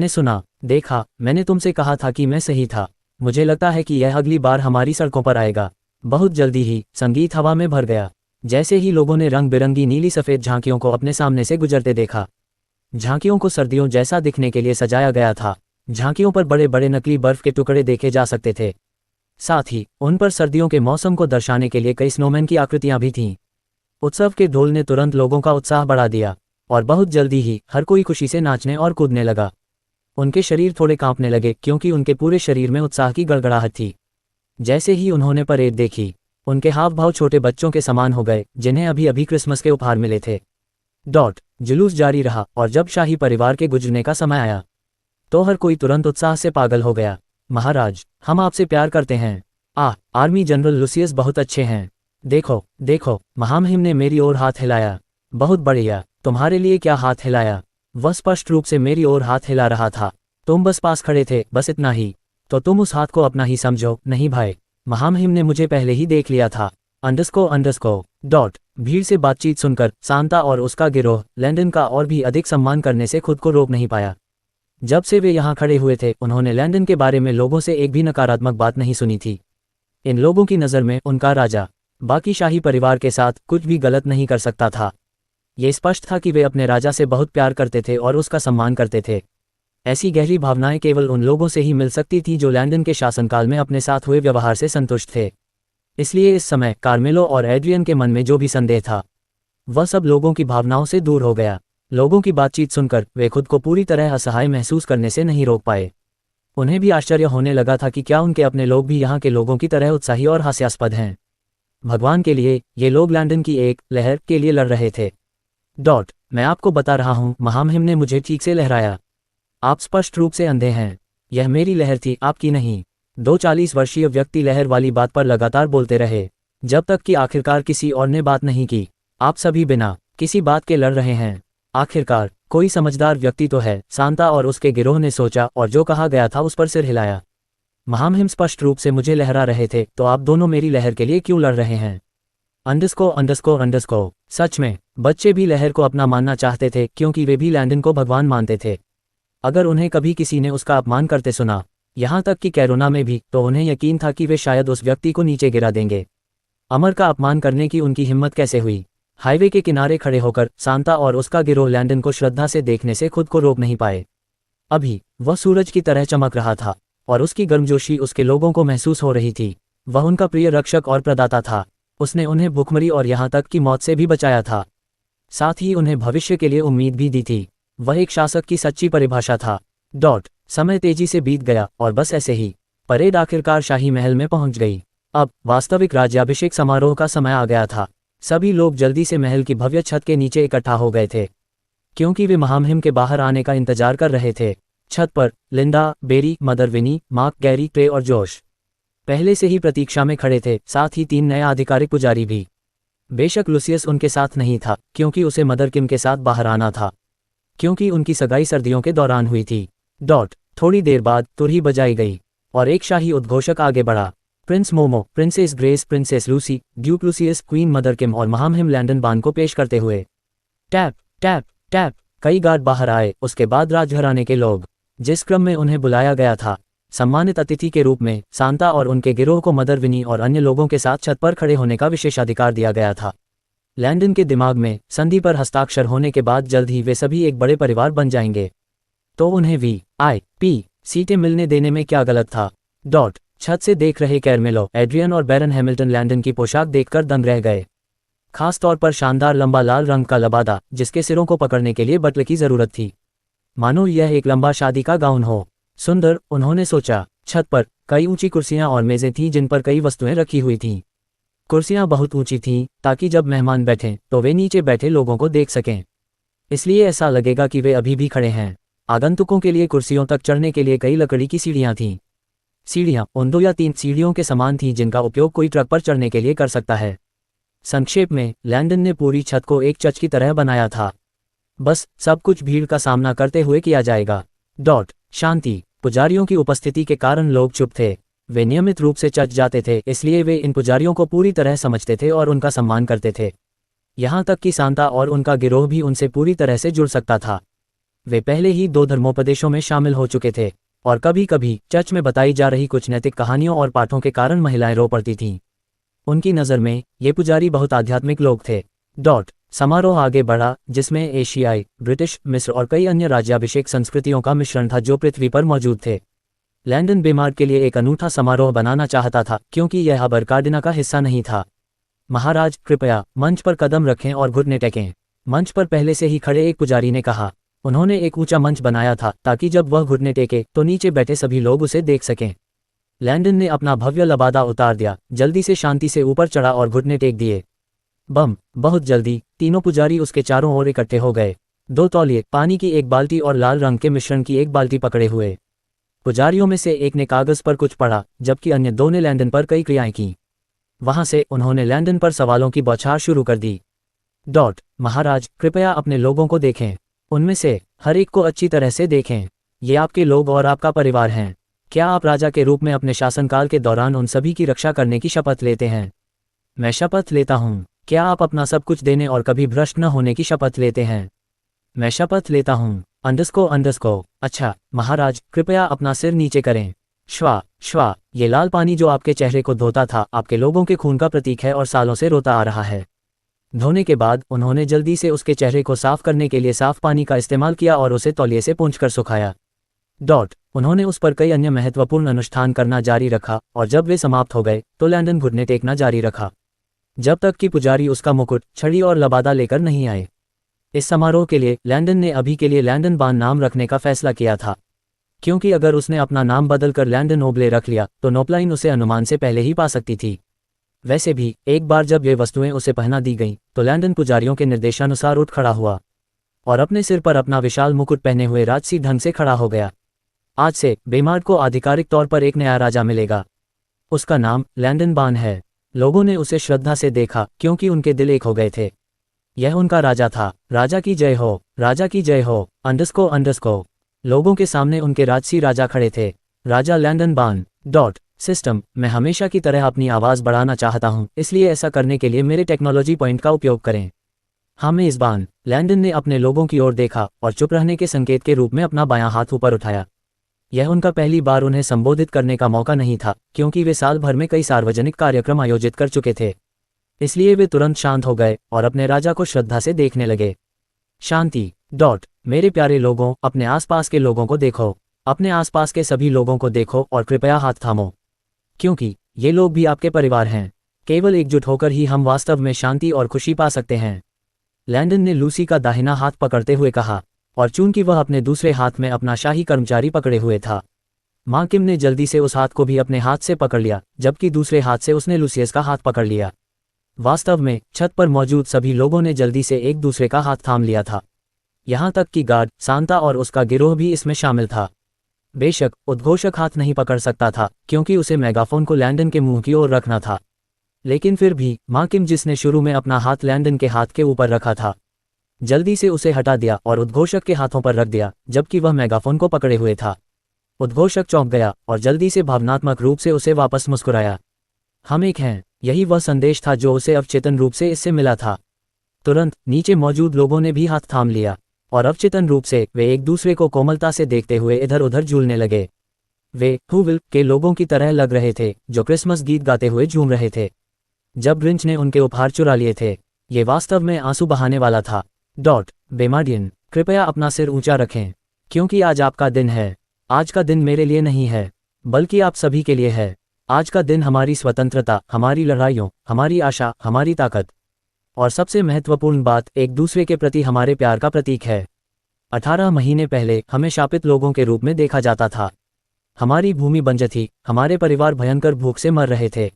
सुना, देखा, मैंने तुमसे कहा था कि मैं सही था। मुझे लगता है कि यह अगली बार हमारी सड़कों पर आएगा। बहुत जल्दी ही संगीत हवा में भर गया। जैसे ही लोगों ने रंग बिरंगी नीली सफ़ेद झांकियों को अपने सामने से गुजरते देखा। झांकियों को सर्दियों जैसा दिखने के लिए सजाया गया था। झांकियों पर बड़े बड़े नकली बर्फ के टुकड़े देखे जा सकते थे। साथ ही उन पर सर्दियों के मौसम को दर्शाने के लिए कई स्नोमैन की आकृतियां भी थीं। उत्सव के ढोल ने तुरंत लोगों का उत्साह बढ़ा दिया और बहुत जल्दी ही हर कोई खुशी से नाचने और कूदने लगा। उनके शरीर थोड़े कांपने लगे क्योंकि उनके पूरे शरीर में उत्साह की गड़गड़ाहट थी। जैसे ही उन्होंने परेड देखी, उनके हाव भाव छोटे बच्चों के समान हो गए जिन्हें अभी अभी क्रिसमस के उपहार मिले थे। जुलूस जारी रहा और जब शाही परिवार के गुजरने का समय आया तो हर कोई तुरंत उत्साह से पागल हो गया। महाराज, हम आपसे प्यार करते हैं। आर्मी जनरल लुसियस बहुत अच्छे हैं। देखो देखो, महामहिम ने मेरी ओर हाथ हिलाया। बहुत बढ़िया, तुम्हारे लिए क्या हाथ हिलाया? वह स्पष्ट रूप से मेरी ओर हाथ हिला रहा था। तुम बस पास खड़े थे, बस इतना ही। तो तुम उस हाथ को अपना ही समझो। नहीं भाई, महामहिम ने मुझे पहले ही देख लिया था। भीड़ से बातचीत सुनकर सांता और उसका गिरोह लैंडन का और भी अधिक सम्मान करने से खुद को रोक नहीं पाया। जब से वे यहाँ खड़े हुए थे, उन्होंने लैंडन के बारे में लोगों से एक भी नकारात्मक बात नहीं सुनी थी। इन लोगों की नज़र में उनका राजा बाकी शाही परिवार के साथ कुछ भी गलत नहीं कर सकता था। ये स्पष्ट था कि वे अपने राजा से बहुत प्यार करते थे और उसका सम्मान करते थे। ऐसी गहरी भावनाएं केवल उन लोगों से ही मिल सकती थी जो लैंडन के शासनकाल में अपने साथ हुए व्यवहार से संतुष्ट थे। इसलिए इस समय कार्मेलो और एड्रियन के मन में जो भी संदेह था, वह सब लोगों की भावनाओं से दूर हो गया। लोगों की बातचीत सुनकर वे खुद को पूरी तरह असहाय महसूस करने से नहीं रोक पाए। उन्हें भी आश्चर्य होने लगा था कि क्या उनके अपने लोग भी यहाँ के लोगों की तरह उत्साही और हास्यास्पद हैं। भगवान के लिए, ये लोग लैंडन की एक लहर के लिए लड़ रहे थे। मैं आपको बता रहा हूँ, महामहिम ने मुझे ठीक से लहराया। आप स्पष्ट रूप से अंधे हैं। यह मेरी लहर थी, आपकी नहीं। 40 वर्षीय व्यक्ति लहर वाली बात पर लगातार बोलते रहे, जब तक कि आखिरकार किसी और ने बात नहीं की। आप सभी बिना किसी बात के लड़ रहे हैं। आखिरकार कोई समझदार व्यक्ति तो है, सांता और उसके गिरोह ने सोचा और जो कहा गया था उस पर सिर हिलाया। महामहिम स्पष्ट रूप से मुझे लहरा रहे थे, तो आप दोनों मेरी लहर के लिए क्यों लड़ रहे हैं? सच में बच्चे भी लहर को अपना मानना चाहते थे क्योंकि वे भी लैंडन को भगवान मानते थे। अगर उन्हें कभी किसी ने उसका अपमान करते सुना, यहाँ तक कि कैरोना में भी, तो उन्हें यकीन था कि वे शायद उस व्यक्ति को नीचे गिरा देंगे। अमर का अपमान करने की उनकी हिम्मत कैसे हुई? हाईवे के किनारे खड़े होकर सांता और उसका गिरोह लैंडन को श्रद्धा से देखने से खुद को रोक नहीं पाए। अभी वह सूरज की तरह चमक रहा था और उसकी गर्मजोशी उसके लोगों को महसूस हो रही थी। वह उनका प्रिय रक्षक और प्रदाता था। उसने उन्हें भूखमरी और यहाँ तक कि मौत से भी बचाया था। साथ ही उन्हें भविष्य के लिए उम्मीद भी दी थी। वह एक शासक की सच्ची परिभाषा था। समय तेजी से बीत गया और बस ऐसे ही परेड आखिरकार शाही महल में पहुंच गई। अब वास्तविक राज्याभिषेक समारोह का समय आ गया था। सभी लोग जल्दी से महल की भव्य छत के नीचे इकट्ठा हो गए थे क्योंकि वे महामहिम के बाहर आने का इंतजार कर रहे थे। छत पर लिंडा, बेरी, मदर विनी, मार्क, गैरी, ट्रे और जोश पहले से ही प्रतीक्षा में खड़े थे, साथ ही 3 नए आधिकारिक पुजारी भी। बेशक लुसियस उनके साथ नहीं था क्योंकि उसे मदर किम के साथ बाहर आना था, क्योंकि उनकी सगाई सर्दियों के दौरान हुई थी। थोड़ी देर बाद तुरही बजाई गई और एक शाही उद्घोषक आगे बढ़ा। Prince Momo, princess Grace, princess Lucy, duke Lucius, queen mother Kim और महामहिम लैंडन बान को पेश करते हुए। टैप टैप टैप कई गार्ड बाहर आए। उसके बाद राजघराने के लोग, जिस क्रम में उन्हें बुलाया गया था, सम्मानित अतिथि के रूप में सांता और उनके गिरोह को मदर विनी और अन्य लोगों के साथ छत पर खड़े होने का विशेषाधिकार दिया गया था। लैंडन के दिमाग में संधि पर हस्ताक्षर होने के बाद जल्द ही वे सभी एक बड़े परिवार बन जाएंगे, तो उन्हें VIP सीटें मिलने देने में क्या गलत था? छत से देख रहे कैरमेलो, एड्रियन और बैरन हैमिल्टन लैंडन की पोशाक देखकर दंग रह गए। खास तौर पर शानदार लंबा लाल रंग का लबादा, जिसके सिरों को पकड़ने के लिए बटले की जरूरत थी, मानो यह एक लंबा शादी का गाउन हो। सुंदर, उन्होंने सोचा। छत पर कई ऊंची कुर्सियां और मेजें थीं जिन पर कई वस्तुएं रखी हुई थीं। कुर्सियां बहुत ऊंची थीं ताकि जब मेहमान बैठें तो वे नीचे बैठे लोगों को देख सकें, इसलिए ऐसा लगेगा कि वे अभी भी खड़े हैं। आगंतुकों के लिए कुर्सियों तक चढ़ने के लिए कई लकड़ी की सीढ़ियां थीं। सीढ़ियां उन 2 या 3 सीढ़ियों के समान थीं जिनका उपयोग कोई ट्रक पर चढ़ने के लिए कर सकता है। संक्षेप में, लैंडन ने पूरी छत को एक चर्च की तरह बनाया था। बस सब कुछ भीड़ का सामना करते हुए किया जाएगा। शांति। पुजारियों की उपस्थिति के कारण लोग चुप थे। वे नियमित रूप से चर्च जाते थे, इसलिए वे इन पुजारियों को पूरी तरह समझते थे और उनका सम्मान करते थे। यहाँ तक कि सांता और उनका गिरोह भी उनसे पूरी तरह से जुड़ सकता था। वे पहले ही 2 धर्मोपदेशों में शामिल हो चुके थे और कभी कभी चर्च में बताई जा रही कुछ नैतिक कहानियों और पाठों के कारण महिलाएं रो पड़ती थीं। उनकी नज़र में ये पुजारी बहुत आध्यात्मिक लोग थे। समारोह आगे बढ़ा, जिसमें एशियाई, ब्रिटिश, मिस्र और कई अन्य राज्याभिषेक संस्कृतियों का मिश्रण था जो पृथ्वी पर मौजूद थे। लैंडन बेमार के लिए एक अनूठा समारोह बनाना चाहता था क्योंकि यह अबरकार्डिना का हिस्सा नहीं था। महाराज, कृपया मंच पर कदम रखें और घुटने टेकें, मंच पर पहले से ही खड़े एक पुजारी ने कहा। उन्होंने एक ऊंचा मंच बनाया था ताकि जब वह घुटने टेके तो नीचे बैठे सभी लोग उसे देख सकें। लैंडन ने अपना भव्य लबादा उतार दिया, जल्दी से शांति से ऊपर चढ़ा और घुटने टेक दिए। बहुत जल्दी तीनों पुजारी उसके चारों ओर इकट्ठे हो गए, 2 तौलिए, पानी की एक बाल्टी और लाल रंग के मिश्रण की एक बाल्टी पकड़े हुए। पुजारियों में से एक ने कागज पर कुछ पढ़ा, जबकि अन्य 2 ने लैंडन पर कई क्रियाएं की। वहां से उन्होंने लैंडन पर सवालों की बौछार शुरू कर दी। महाराज, कृपया अपने लोगों को देखें, उनमें से हर एक को अच्छी तरह से देखें। ये आपके लोग और आपका परिवार हैं। क्या आप राजा के रूप में अपने शासनकाल के दौरान उन सभी की रक्षा करने की शपथ लेते हैं? मैं शपथ लेता हूँ। क्या आप अपना सब कुछ देने और कभी भ्रष्ट न होने की शपथ लेते हैं? मैं शपथ लेता हूँ। अच्छा महाराज, कृपया अपना सिर नीचे करें। श्वा, ये लाल पानी जो आपके चेहरे को धोता था आपके लोगों के खून का प्रतीक है और सालों से रोता आ रहा है। धोने के बाद उन्होंने जल्दी से उसके चेहरे को साफ करने के लिए साफ पानी का इस्तेमाल किया और उसे तौलिए से पोंछकर सुखाया। उन्होंने उस पर कई अन्य महत्वपूर्ण अनुष्ठान करना जारी रखा और जब वे समाप्त हो गए तो लैंडन घुटने टेकना जारी रखा, जब तक कि पुजारी उसका मुकुट, छड़ी और लबादा लेकर नहीं आए। इस समारोह के लिए लैंडन ने अभी के लिए लैंडन बान नाम रखने का फैसला किया था, क्योंकि अगर उसने अपना नाम बदलकर लैंडन ओब्ले रख लिया तो नोपलाइन उसे अनुमान से पहले ही पा सकती थी। वैसे भी एक बार जब ये वस्तुएं उसे पहना दी गईं तो लैंडन पुजारियों के निर्देशानुसार उठ खड़ा हुआ और अपने सिर पर अपना विशाल मुकुट पहने हुए राजसी ढंग से खड़ा हो गया। आज से बेमार्ड को आधिकारिक तौर पर एक नया राजा मिलेगा। उसका नाम लैंडन बान है। लोगों ने उसे श्रद्धा से देखा क्योंकि उनके दिल एक हो गए थे। यह उनका राजा था। राजा की जय हो, राजा की जय हो। अंडस्को। लोगों के सामने उनके राजसी राजा खड़े थे, राजा लैंडन बान। सिस्टम, मैं हमेशा की तरह अपनी आवाज़ बढ़ाना चाहता हूं, इसलिए ऐसा करने के लिए मेरे टेक्नोलॉजी पॉइंट का उपयोग करें। हाँ मेज़बान। लैंडन ने अपने लोगों की ओर देखा और चुप रहने के संकेत के रूप में अपना बायां हाथ ऊपर उठाया। यह उनका पहली बार उन्हें संबोधित करने का मौका नहीं था, क्योंकि वे साल भर में कई सार्वजनिक कार्यक्रम आयोजित कर चुके थे। इसलिए वे तुरंत शांत हो गए और अपने राजा को श्रद्धा से देखने लगे। शांति। मेरे प्यारे लोगों, अपने आसपास के लोगों को देखो, अपने आसपास के सभी लोगों को देखो और कृपया हाथ थामो, क्योंकि ये लोग भी आपके परिवार हैं। केवल एकजुट होकर ही हम वास्तव में शांति और खुशी पा सकते हैं। लैंडन ने लूसी का दाहिना हाथ पकड़ते हुए कहा, और चूंकि वह अपने दूसरे हाथ में अपना शाही कर्मचारी पकड़े हुए था, माँ किम ने जल्दी से उस हाथ को भी अपने हाथ से पकड़ लिया, जबकि दूसरे हाथ से उसने लूसियस का हाथ पकड़ लिया। वास्तव में छत पर मौजूद सभी लोगों ने जल्दी से एक दूसरे का हाथ थाम लिया था, यहाँ तक कि गार्ड सांता और उसका गिरोह भी इसमें शामिल था। बेशक उद्घोषक हाथ नहीं पकड़ सकता था क्योंकि उसे मेगाफोन को लैंडन के मुंह की ओर रखना था, लेकिन फिर भी माँ किम, जिसने शुरू में अपना हाथ लैंडन के हाथ के ऊपर रखा था, जल्दी से उसे हटा दिया और उद्घोषक के हाथों पर रख दिया, जबकि वह मेगाफोन को पकड़े हुए था। उद्घोषक चौंक गया और जल्दी से भावनात्मक रूप से उसे वापस मुस्कुराया। हम एक हैं, यही वह संदेश था जो उसे अवचेतन रूप से इससे मिला था। तुरंत नीचे मौजूद लोगों ने भी हाथ थाम लिया और अवचेतन रूप से वे एक दूसरे को कोमलता से देखते हुए इधर उधर झूलने लगे। वे हुविल के लोगों की तरह लग रहे थे जो क्रिसमस गीत गाते हुए झूम रहे थे जब ग्रिंच ने उनके उपहार चुरा लिए थे। ये वास्तव में आंसू बहाने वाला था। बेमार्डियन, कृपया अपना सिर ऊंचा रखें, क्योंकि आज आपका दिन है। आज का दिन मेरे लिए नहीं है, बल्कि आप सभी के लिए है। आज का दिन हमारी स्वतंत्रता, हमारी लड़ाइयों, हमारी आशा, हमारी ताकत और सबसे महत्वपूर्ण बात, एक दूसरे के प्रति हमारे प्यार का प्रतीक है। 18 महीने पहले हमें शापित लोगों के रूप में देखा जाता था। हमारी भूमि बंजर थी, हमारे परिवार भयंकर भूख से मर रहे थे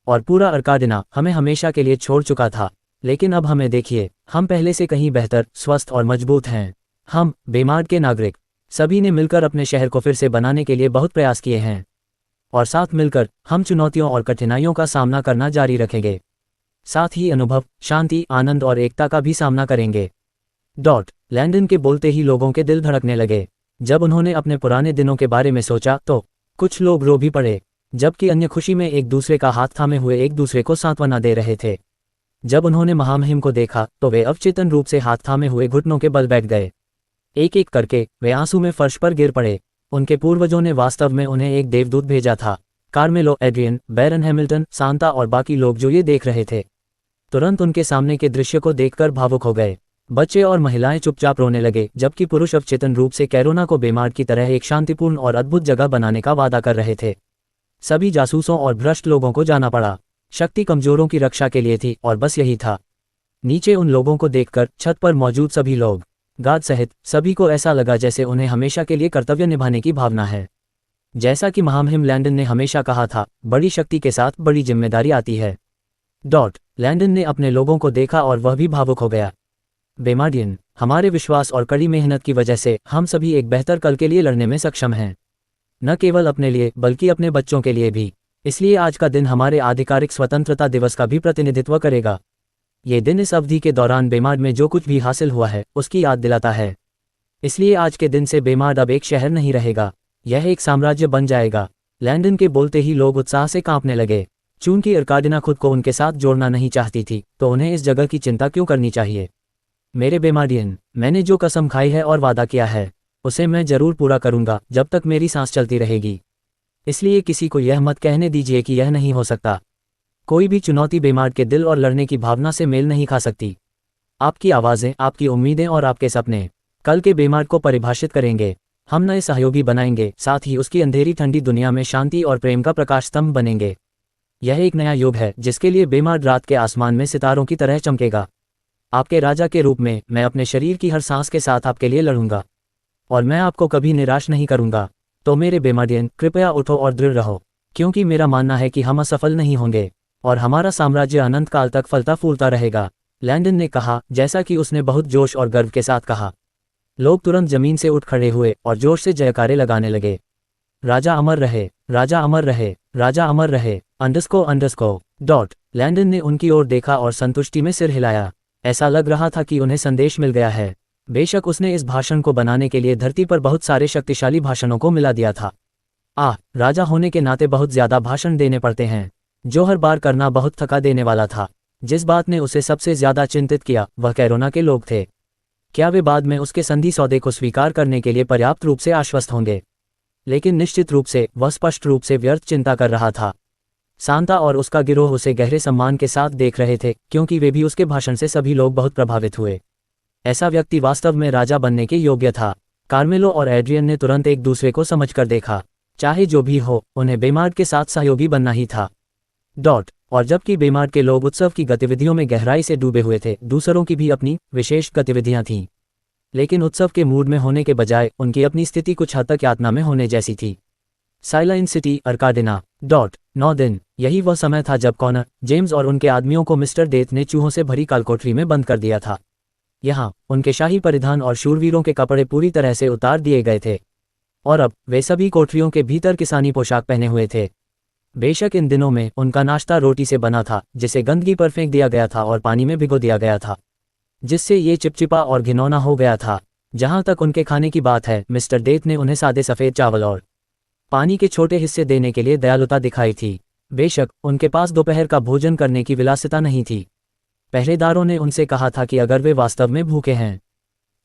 और पूरा अर्काडिना हमें हमेशा के लिए छोड़ चुका था। लेकिन अब हमें देखिए, हम पहले से कहीं बेहतर, स्वस्थ और मजबूत हैं। हम, बेमार्ड के नागरिक, सभी ने मिलकर अपने शहर को फिर से बनाने के लिए बहुत प्रयास किए हैं और साथ मिलकर हम चुनौतियों और कठिनाइयों का सामना करना जारी रखेंगे। साथ ही अनुभव, शांति, आनंद और एकता का भी सामना करेंगे। लैंडन के बोलते ही लोगों के दिल धड़कने लगे। जब उन्होंने अपने पुराने दिनों के बारे में सोचा तो कुछ लोग रो भी पड़े, जबकि अन्य खुशी में एक दूसरे का हाथ थामे हुए एक दूसरे को सांत्वना दे रहे थे। जब उन्होंने महामहिम को देखा तो वे अवचेतन रूप से हाथ थामे हुए घुटनों के बल बैठ गए। एक एक करके वे आंसू में फर्श पर गिर पड़े। उनके पूर्वजों ने वास्तव में उन्हें एक देवदूत भेजा था। कार्मेलो, एड्रियन, बैरन हैमिल्टन, सांता और बाकी लोग जो ये देख रहे थे, तुरंत उनके सामने के दृश्य को देखकर भावुक हो गए। बच्चे और महिलाएं चुपचाप रोने लगे, जबकि पुरुष अवचेतन रूप से कैरोना को बेमार्ड की तरह एक शांतिपूर्ण और अद्भुत जगह बनाने का वादा कर रहे थे। सभी जासूसों और भ्रष्ट लोगों को जाना पड़ा। शक्ति कमजोरों की रक्षा के लिए थी और बस यही था। नीचे उन लोगों को देखकर छत पर मौजूद सभी लोग, गार्ड सहित सभी को ऐसा लगा जैसे उन्हें हमेशा के लिए कर्तव्य निभाने की भावना है। जैसा कि महामहिम लैंडन ने हमेशा कहा था, बड़ी शक्ति के साथ बड़ी जिम्मेदारी आती है। लैंडन ने अपने लोगों को देखा और वह भी भावुक हो गया। बेमार्डियन, हमारे विश्वास और कड़ी मेहनत की वजह से हम सभी एक बेहतर कल के लिए लड़ने में सक्षम हैं, न केवल अपने लिए बल्कि अपने बच्चों के लिए भी। इसलिए आज का दिन हमारे आधिकारिक स्वतंत्रता दिवस का भी प्रतिनिधित्व करेगा। ये दिन इस अवधि के दौरान बेमार्ड में जो कुछ भी हासिल हुआ है उसकी याद दिलाता है। इसलिए आज के दिन से बेमार्ड अब एक शहर नहीं रहेगा, यह एक साम्राज्य बन जाएगा। लैंडन के बोलते ही लोग उत्साह से कांपने लगे। चूंकि अर्काडिना खुद को उनके साथ जोड़ना नहीं चाहती थी, तो उन्हें इस जगह की चिंता क्यों करनी चाहिए। मेरे बेमार्डियन, मैंने जो कसम खाई है और वादा किया है उसे मैं जरूर पूरा करूंगा जब तक मेरी सांस चलती रहेगी। इसलिए किसी को यह मत कहने दीजिए कि यह नहीं हो सकता। कोई भी चुनौती बेमार्ड के दिल और लड़ने की भावना से मेल नहीं खा सकती। आपकी आवाज़ें, आपकी उम्मीदें और आपके सपने कल के बेमार्ड को परिभाषित करेंगे। हम नए सहयोगी बनाएंगे, साथ ही उसकी अंधेरी ठंडी दुनिया में शांति और प्रेम का प्रकाश स्तंभ बनेंगे। यह एक नया युग है जिसके लिए बेमार्ड रात के आसमान में सितारों की तरह चमकेगा। आपके राजा के रूप में मैं अपने शरीर की हर सांस के साथ आपके लिए लड़ूंगा और मैं आपको कभी निराश नहीं करूंगा। तो मेरे बेमार्डियन, कृपया उठो और दृढ़ रहो, क्योंकि मेरा मानना है कि हम असफल नहीं होंगे और हमारा साम्राज्य अनंत काल तक फलता फूलता रहेगा। लैंडन ने कहा, जैसा कि उसने बहुत जोश और गर्व के साथ कहा। लोग तुरंत जमीन से उठ खड़े हुए और जोश से जयकारे लगाने लगे। राजा अमर रहे, राजा अमर रहे, राजा अमर रहे, __। लैंडन ने उनकी ओर देखा और संतुष्टि में सिर हिलाया। ऐसा लग रहा था कि उन्हें संदेश मिल गया है। बेशक उसने इस भाषण को बनाने के लिए धरती पर बहुत सारे शक्तिशाली भाषणों को मिला दिया था। राजा होने के नाते बहुत ज्यादा भाषण देने पड़ते हैं, जो हर बार करना बहुत थका देने वाला था। जिस बात ने उसे सबसे ज्यादा चिंतित किया वह कैरोना के लोग थे। क्या वे बाद में उसके संधि सौदे को स्वीकार करने के लिए पर्याप्त रूप से आश्वस्त होंगे? लेकिन निश्चित रूप से वह स्पष्ट रूप से व्यर्थ चिंता कर रहा था। सांता और उसका गिरोह उसे गहरे सम्मान के साथ देख रहे थे, क्योंकि वे भी उसके भाषण से सभी लोग बहुत प्रभावित हुए। ऐसा व्यक्ति वास्तव में राजा बनने के योग्य था। कार्मेलो और एड्रियन ने तुरंत एक दूसरे को समझकर देखा। चाहे जो भी हो, उन्हें बेमार्ड के साथ सहयोगी बनना ही था। और जबकि बेमार्ड के लोग उत्सव की गतिविधियों में गहराई से डूबे हुए थे, दूसरों की भी अपनी विशेष गतिविधियां थीं। लेकिन उत्सव के मूड में होने के बजाय उनकी अपनी स्थिति कुछ हद तक यातना में होने जैसी थी। साइलाइन सिटी, अर्काडिना। 9 दिन। यही वह समय था जब कॉनर, जेम्स और उनके आदमियों को मिस्टर डेथ ने चूहों से भरी कालकोठरी में बंद कर दिया था। यहाँ उनके शाही परिधान और शूरवीरों के कपड़े पूरी तरह से उतार दिए गए थे और अब वे सभी कोठरियों के भीतर किसानी पोशाक पहने हुए थे। बेशक इन दिनों में उनका नाश्ता रोटी से बना था, जिसे गंदगी पर फेंक दिया गया था और पानी में भिगो दिया गया था, जिससे ये चिपचिपा और घिनौना हो गया था। जहां तक उनके खाने की बात है, मिस्टर डेथ ने उन्हें सादे सफ़ेद चावल और पानी के छोटे हिस्से देने के लिए दयालुता दिखाई थी। बेशक उनके पास दोपहर का भोजन करने की विलासिता नहीं थी। पहरेदारों ने उनसे कहा था कि अगर वे वास्तव में भूखे हैं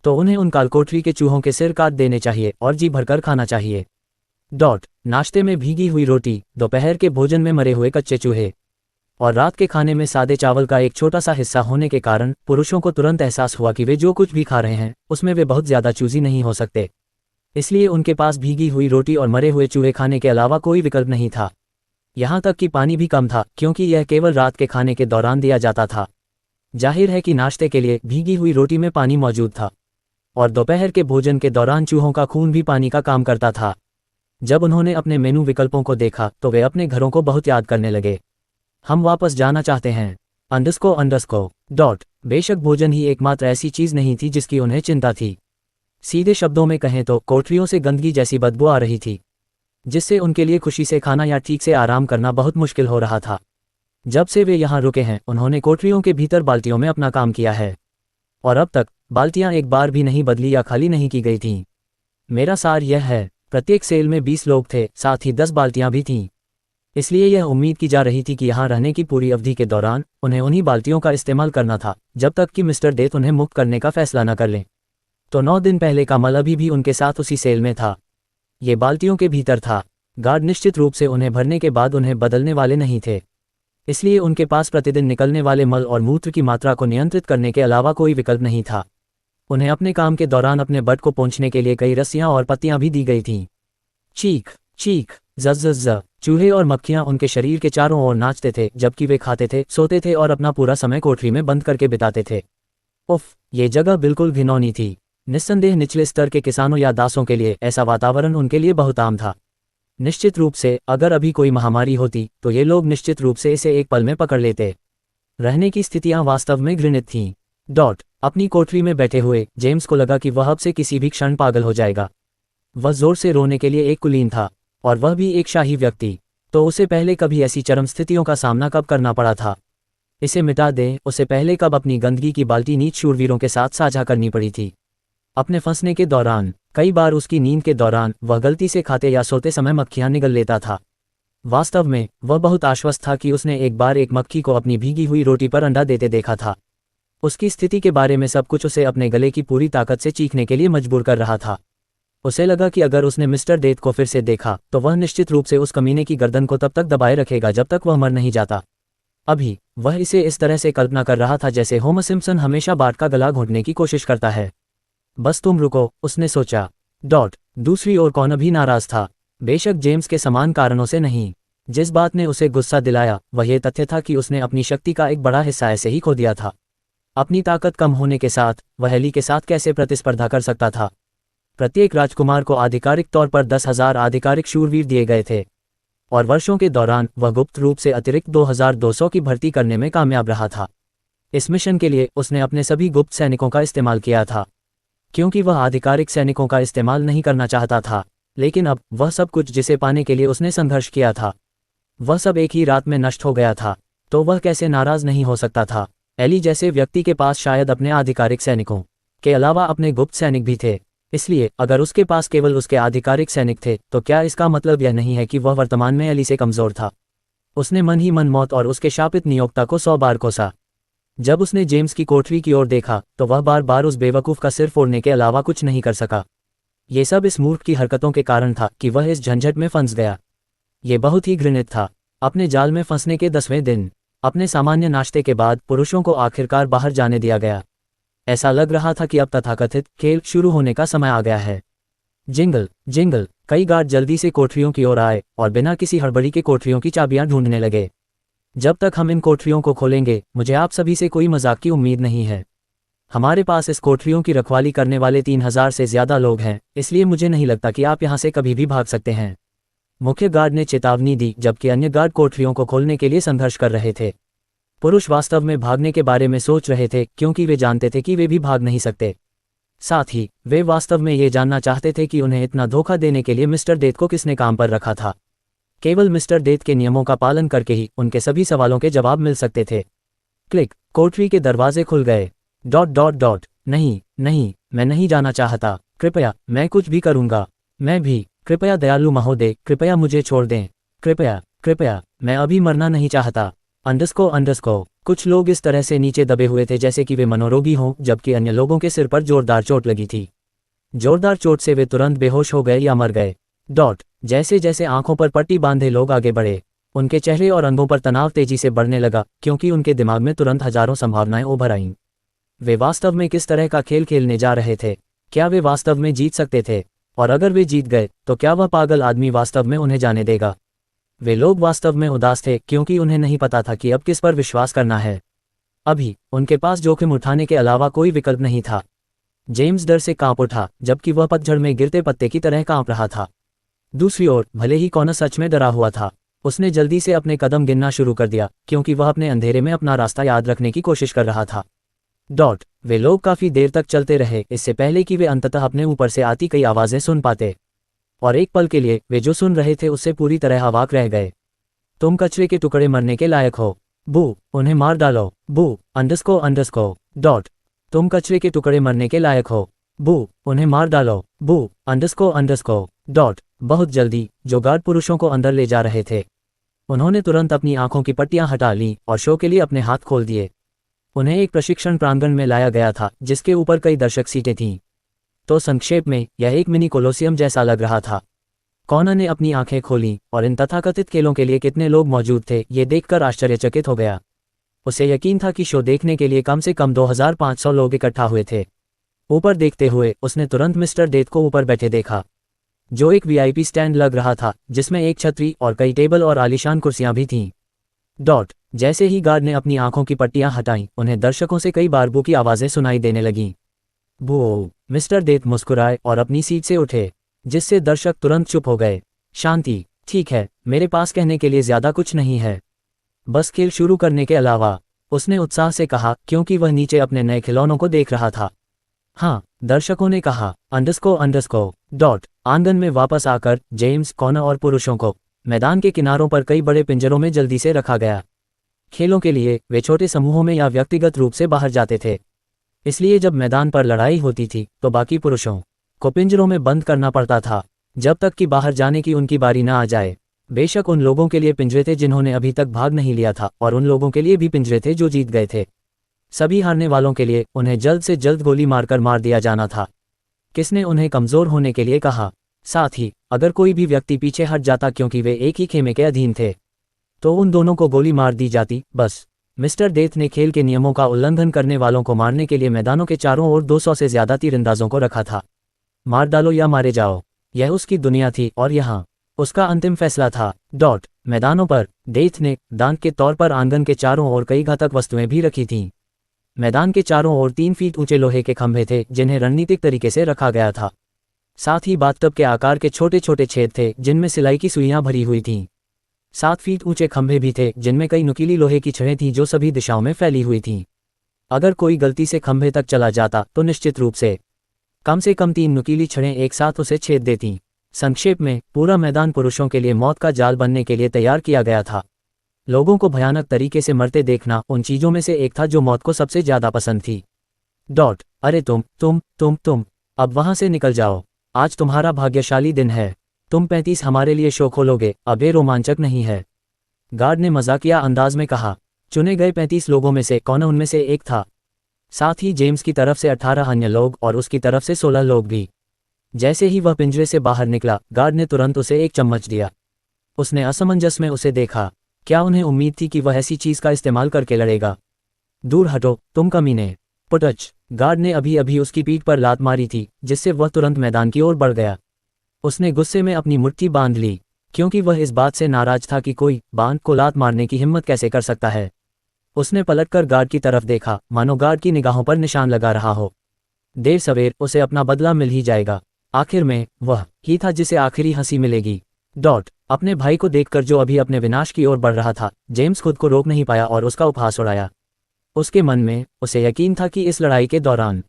तो उन्हें उन कालकोठरी के चूहों के सिर काट देने चाहिए और जी भरकर खाना चाहिए। नाश्ते में भीगी हुई रोटी, दोपहर के भोजन में मरे हुए कच्चे चूहे और रात के खाने में सादे चावल का एक छोटा सा हिस्सा होने के कारण पुरुषों को तुरंत एहसास हुआ कि वे जो कुछ भी खा रहे हैं उसमें वे बहुत ज्यादा चूजी नहीं हो सकते। इसलिए उनके पास भीगी हुई रोटी और मरे हुए चूहे खाने के अलावा कोई विकल्प नहीं था। यहाँ तक कि पानी भी कम था, क्योंकि यह केवल रात के खाने के दौरान दिया जाता था। जाहिर है कि नाश्ते के लिए भीगी हुई रोटी में पानी मौजूद था, और दोपहर के भोजन के दौरान चूहों का खून भी पानी का काम करता था। जब उन्होंने अपने मेनू विकल्पों को देखा तो वे अपने घरों को बहुत याद करने लगे। हम वापस जाना चाहते हैं। अंडरस्को डॉट। बेशक भोजन ही एकमात्र ऐसी चीज नहीं थी जिसकी उन्हें चिंता थी। सीधे शब्दों में कहें तो कोठरियों से गंदगी जैसी बदबू आ रही थी, जिससे उनके लिए खुशी से खाना या ठीक से आराम करना बहुत मुश्किल हो रहा था। जब से वे यहाँ रुके हैं उन्होंने कोठरियों के भीतर बाल्टियों में अपना काम किया है, और अब तक बाल्टियां एक बार भी नहीं बदली या खाली नहीं की गई थीं। मेरा सार यह है, प्रत्येक सेल में 20 लोग थे, साथ ही 10 बाल्टियां भी थीं। इसलिए यह उम्मीद की जा रही थी कि यहाँ रहने की पूरी अवधि के दौरान उन्हें उन्हीं बाल्टियों का इस्तेमाल करना था, जब तक कि मिस्टर डेथ उन्हें मुक्त करने का फैसला न कर लें। तो 9 दिन पहले का मल अभी भी उनके साथ उसी सेल में था। ये बाल्टियों के भीतर था। गार्ड निश्चित रूप से उन्हें भरने के बाद उन्हें बदलने वाले नहीं थे, इसलिए उनके पास प्रतिदिन निकलने वाले मल और मूत्र की मात्रा को नियंत्रित करने के अलावा कोई विकल्प नहीं था। उन्हें अपने काम के दौरान अपने बट को पोंछने के लिए कई रस्सियां और पत्तियां भी दी गई थीं। चीख चीख ज़। चूहे और मक्खियां उनके शरीर के चारों ओर नाचते थे जबकि वे खाते थे, सोते थे और अपना पूरा समय कोठरी में बंद करके बिताते थे। उफ, ये जगह बिल्कुल घिनौनी थी। निस्संदेह निचले स्तर के किसानों या दासों के लिए ऐसा वातावरण उनके लिए बहुत आम था। निश्चित रूप से अगर अभी कोई महामारी होती तो ये लोग निश्चित रूप से इसे एक पल में पकड़ लेते। रहने की स्थितियां वास्तव में घृणित थीं। डॉट। अपनी कोठरी में बैठे हुए जेम्स को लगा कि वह अब से किसी भी क्षण पागल हो जाएगा। वह जोर से रोने के लिए एक कुलीन था, और वह भी एक शाही व्यक्ति, तो उसे पहले कभी ऐसी चरम स्थितियों का सामना कब करना पड़ा था। इसे मिटा दें, उसे पहले कब अपनी गंदगी की बाल्टी नीच शूरवीरों के साथ साझा करनी पड़ी थी। अपने फंसने के दौरान, कई बार उसकी नींद के दौरान वह गलती से खाते या सोते समय मक्खियां निगल लेता था। वास्तव में वह बहुत आश्वस्त था कि उसने एक बार एक मक्खी को अपनी भीगी हुई रोटी पर अंडा देते देखा था। उसकी स्थिति के बारे में सब कुछ उसे अपने गले की पूरी ताकत से चीखने के लिए मजबूर कर रहा था। उसे लगा कि अगर उसने मिस्टर डेथ को फिर से देखा तो वह निश्चित रूप से उस कमीने की गर्दन को तब तक दबाए रखेगा जब तक वह मर नहीं जाता। अभी वह इसे इस तरह से कल्पना कर रहा था जैसे होमर सिम्पसन हमेशा बार्ट का गला घोंटने की कोशिश करता है। बस तुम रुको, उसने सोचा। डॉट। दूसरी ओर कौन अभी नाराज था? बेशक जेम्स के समान कारणों से नहीं। जिस बात ने उसे गुस्सा दिलाया वह ये तथ्य था कि उसने अपनी शक्ति का एक बड़ा हिस्सा ऐसे ही खो दिया था। अपनी ताकत कम होने के साथ वह एली के साथ कैसे प्रतिस्पर्धा कर सकता था? प्रत्येक राजकुमार को आधिकारिक तौर पर 10,000 आधिकारिक शूरवीर दिए गए थे, और वर्षों के दौरान वह गुप्त रूप से अतिरिक्त 2,200 की भर्ती करने में कामयाब रहा था। इस मिशन के लिए उसने अपने सभी गुप्त सैनिकों का इस्तेमाल किया था, क्योंकि वह आधिकारिक सैनिकों का इस्तेमाल नहीं करना चाहता था। लेकिन अब वह सब कुछ जिसे पाने के लिए उसने संघर्ष किया था, वह सब एक ही रात में नष्ट हो गया था। तो वह कैसे नाराज नहीं हो सकता था? एली जैसे व्यक्ति के पास शायद अपने आधिकारिक सैनिकों के अलावा अपने गुप्त सैनिक भी थे, इसलिए अगर उसके पास केवल उसके आधिकारिक सैनिक थे तो क्या इसका मतलब यह नहीं है कि वह वर्तमान में एली से कमजोर था? उसने मन ही मन मौत और उसके शापित नियोक्ता को 100 बार कोसा। जब उसने जेम्स की कोठरी की ओर देखा तो वह बार बार उस बेवकूफ़ का सिर फोड़ने के अलावा कुछ नहीं कर सका। ये सब इस मूर्ख की हरकतों के कारण था कि वह इस झंझट में फंस गया। ये बहुत ही घृणित था। अपने जाल में फंसने के 10वें दिन, अपने सामान्य नाश्ते के बाद पुरुषों को आखिरकार बाहर जाने दिया गया। ऐसा लग रहा था कि अब तथाकथित खेल शुरू होने का समय आ गया है। Jingle jingle. कई गार्ड जल्दी से कोठरियों की ओर आए और बिना किसी हड़बड़ी के कोठरियों की चाबियां ढूंढने लगे। जब तक हम इन कोठरियों को खोलेंगे, मुझे आप सभी से कोई मजाक की उम्मीद नहीं है। हमारे पास इस कोठरियों की रखवाली करने वाले 3,000 से ज्यादा लोग हैं, इसलिए मुझे नहीं लगता कि आप यहां से कभी भी भाग सकते हैं। मुख्य गार्ड ने चेतावनी दी, जबकि अन्य गार्ड कोठरियों को खोलने के लिए संघर्ष कर रहे थे। पुरुष वास्तव में भागने के बारे में सोच रहे थे, क्योंकि वे जानते थे कि वे भी भाग नहीं सकते। साथ ही वे वास्तव में ये जानना चाहते थे कि उन्हें इतना धोखा देने के लिए मिस्टर डेथ को किसने काम पर रखा था। केवल मिस्टर डेथ के नियमों का पालन करके ही उनके सभी सवालों के जवाब मिल सकते थे। क्लिक। कोठरी के दरवाजे खुल गए। डॉट। नहीं नहीं, मैं नहीं जाना चाहता। कृपया, मैं कुछ भी करूंगा। मैं भी। कृपया दयालु महोदय, कृपया मुझे छोड़ दें। कृपया, मैं अभी मरना नहीं चाहता। अंडरस्को। कुछ लोग इस तरह से नीचे दबे हुए थे जैसे कि वे मनोरोगी हों, जबकि अन्य लोगों के सिर पर जोरदार चोट लगी थी। जोरदार चोट से वे तुरंत बेहोश हो गए या मर गए। डॉट। जैसे जैसे आंखों पर पट्टी बांधे लोग आगे बढ़े, उनके चेहरे और अंगों पर तनाव तेजी से बढ़ने लगा, क्योंकि उनके दिमाग में तुरंत हजारों संभावनाएं उभर आईं। वे वास्तव में किस तरह का खेल खेलने जा रहे थे? क्या वे वास्तव में जीत सकते थे? और अगर वे जीत गए तो क्या वह पागल आदमी वास्तव में उन्हें जाने देगा? वे लोग वास्तव में उदास थे, क्योंकि उन्हें नहीं पता था कि अब किस पर विश्वास करना है। अभी उनके पास जोखिम उठाने के अलावा कोई विकल्प नहीं था। जेम्स डर से कांप उठा, जबकि वह पतझड़ में गिरते पत्ते की तरह कांप रहा था। दूसरी ओर भले ही कॉनर सच में डरा हुआ था, उसने जल्दी से अपने कदम गिनना शुरू कर दिया, क्योंकि वह अपने अंधेरे में अपना रास्ता याद रखने की कोशिश कर रहा था। वे लोग काफी देर तक चलते रहे, इससे पहले कि वे अंततः अपने ऊपर से आती कई आवाजें सुन पाते। और एक पल के लिए वे जो सुन रहे थे उससे पूरी तरह अवाक रह गए। तुम कचरे के टुकड़े मरने के लायक हो। बू, उन्हें मार डालो। बू __। तुम कचरे के टुकड़े मरने के लायक हो। बू, उन्हें मार डालो। बू __। बहुत जल्दी जो गार्ड पुरुषों को अंदर ले जा रहे थे, उन्होंने तुरंत अपनी आंखों की पट्टियां हटा लीं और शो के लिए अपने हाथ खोल दिए। उन्हें एक प्रशिक्षण प्रांगण में लाया गया था, जिसके ऊपर कई दर्शक सीटें थीं। तो संक्षेप में यह एक मिनी कोलोसियम जैसा लग रहा था। कॉनर ने अपनी आंखें खोलीं और इन तथाकथित खेलों के लिए कितने लोग मौजूद थे ये देखकर आश्चर्यचकित हो गया। उसे यकीन था कि शो देखने के लिए कम से कम 2500 लोग इकट्ठा हुए थे। ऊपर देखते हुए उसने तुरंत मिस्टर डेथ को ऊपर बैठे देखा, जो एक वीआईपी स्टैंड लग रहा था, जिसमें एक छतरी और कई टेबल और आलीशान कुर्सियां भी थीं। जैसे ही गार्ड ने अपनी आंखों की पट्टियां हटाईं, उन्हें दर्शकों से कई बार बू की आवाजें सुनाई देने लगीं। बू। मिस्टर डेथ मुस्कुराए और अपनी सीट से उठे, जिससे दर्शक तुरंत चुप हो गए। शांति। ठीक है, मेरे पास कहने के लिए ज्यादा कुछ नहीं है, बस खेल शुरू करने के अलावा, उसने उत्साह से कहा, क्योंकि वह नीचे अपने नए खिलौनों को देख रहा था। हाँ, दर्शकों ने कहा। __। आंगन में वापस आकर जेम्स, कॉनर और पुरुषों को मैदान के किनारों पर कई बड़े पिंजरों में जल्दी से रखा गया। खेलों के लिए वे छोटे समूहों में या व्यक्तिगत रूप से बाहर जाते थे, इसलिए जब मैदान पर लड़ाई होती थी तो बाकी पुरुषों को पिंजरों में बंद करना पड़ता था, जब तक कि बाहर जाने की उनकी बारी ना आ जाए। बेशक उन लोगों के लिए पिंजरे थे जिन्होंने अभी तक भाग नहीं लिया था, और उन लोगों के लिए भी पिंजरे थे जो जीत गए थे। सभी हारने वालों के लिए उन्हें जल्द से जल्द गोली मारकर मार दिया जाना था। किसने उन्हें कमजोर होने के लिए कहा? साथ ही अगर कोई भी व्यक्ति पीछे हट जाता क्योंकि वे एक ही खेमे के अधीन थे, तो उन दोनों को गोली मार दी जाती। बस मिस्टर डेथ ने खेल के नियमों का उल्लंघन करने वालों को मारने के लिए मैदानों के चारों ओर 200 से ज्यादा तीरंदाजों को रखा था। मार डालो या मारे जाओ, यह उसकी दुनिया थी और यहाँ उसका अंतिम फैसला था। मैदानों पर डेथ ने दांत के तौर पर आंगन के चारों ओर कई घातक वस्तुएं भी रखी थीं। मैदान के चारों ओर 3 फीट ऊंचे लोहे के खंभे थे जिन्हें रणनीतिक तरीके से रखा गया था। साथ ही बाथटब के आकार के छोटे छोटे छेद थे जिनमें सिलाई की सुइयां भरी हुई थीं। 7 फीट ऊंचे खंभे भी थे जिनमें कई नुकीली लोहे की छड़ें थीं जो सभी दिशाओं में फैली हुई थीं। अगर कोई गलती से खंभे तक चला जाता तो निश्चित रूप से कम 3 नुकीली छड़ें एक साथ उसे छेद देतीं। संक्षेप में पूरा मैदान पुरुषों के लिए मौत का जाल बनने के लिए तैयार किया गया था। लोगों को भयानक तरीके से मरते देखना उन चीजों में से एक था जो मौत को सबसे ज्यादा पसंद थी। अरे तुम अब वहां से निकल जाओ, आज तुम्हारा भाग्यशाली दिन है। तुम 35 हमारे लिए शो खोलोगे, अब ये रोमांचक नहीं है, गार्ड ने मजाकिया अंदाज में कहा। चुने गए 35 लोगों में से कौन उनमें से एक था? साथ ही जेम्स की तरफ से 18 अन्य लोग और उसकी तरफ से 16 लोग भी। जैसे ही वह पिंजरे से बाहर निकला, गार्ड ने तुरंत उसे एक चम्मच दिया। उसने असमंजस में उसे देखा। क्या उन्हें उम्मीद थी कि वह ऐसी चीज का इस्तेमाल करके लड़ेगा? दूर हटो तुम कमीने। पुटच। गार्ड ने अभी अभी उसकी पीठ पर लात मारी थी, जिससे वह तुरंत मैदान की ओर बढ़ गया। उसने गुस्से में अपनी मुट्ठी बांध ली, क्योंकि वह इस बात से नाराज था कि कोई बांध को लात मारने की हिम्मत कैसे कर सकता है। उसने पलटकर गार्ड की तरफ देखा, मानो गार्ड की निगाहों पर निशान लगा रहा हो। देर सवेर उसे अपना बदला मिल ही जाएगा। आखिर में वह ही था जिसे आखिरी हंसी मिलेगी। अपने भाई को देखकर जो अभी अपने विनाश की ओर बढ़ रहा था, जेम्स खुद को रोक नहीं पाया और उसका उपहास उड़ाया। उसके मन में उसे यकीन था कि इस लड़ाई के दौरान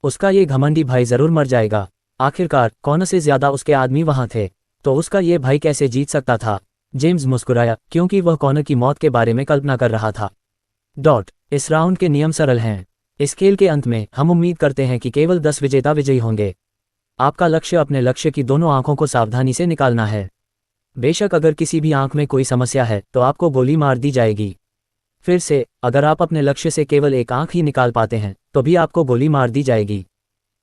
उसका ये घमंडी भाई जरूर मर जाएगा। आखिरकार कौन से ज्यादा उसके आदमी वहां थे, तो उसका ये भाई कैसे जीत सकता था? जेम्स मुस्कुराया, क्योंकि वह कॉनर की मौत के बारे में कल्पना कर रहा था। इस राउंड के नियम सरल हैं। इस खेल के अंत में हम उम्मीद करते हैं कि केवल 10 विजेता विजयी होंगे। आपका लक्ष्य अपने लक्ष्य की दोनों आंखों को सावधानी से निकालना है। बेशक अगर किसी भी आंख में कोई समस्या है तो आपको गोली मार दी जाएगी। फिर से, अगर आप अपने लक्ष्य से केवल एक आंख ही निकाल पाते हैं तो भी आपको गोली मार दी जाएगी।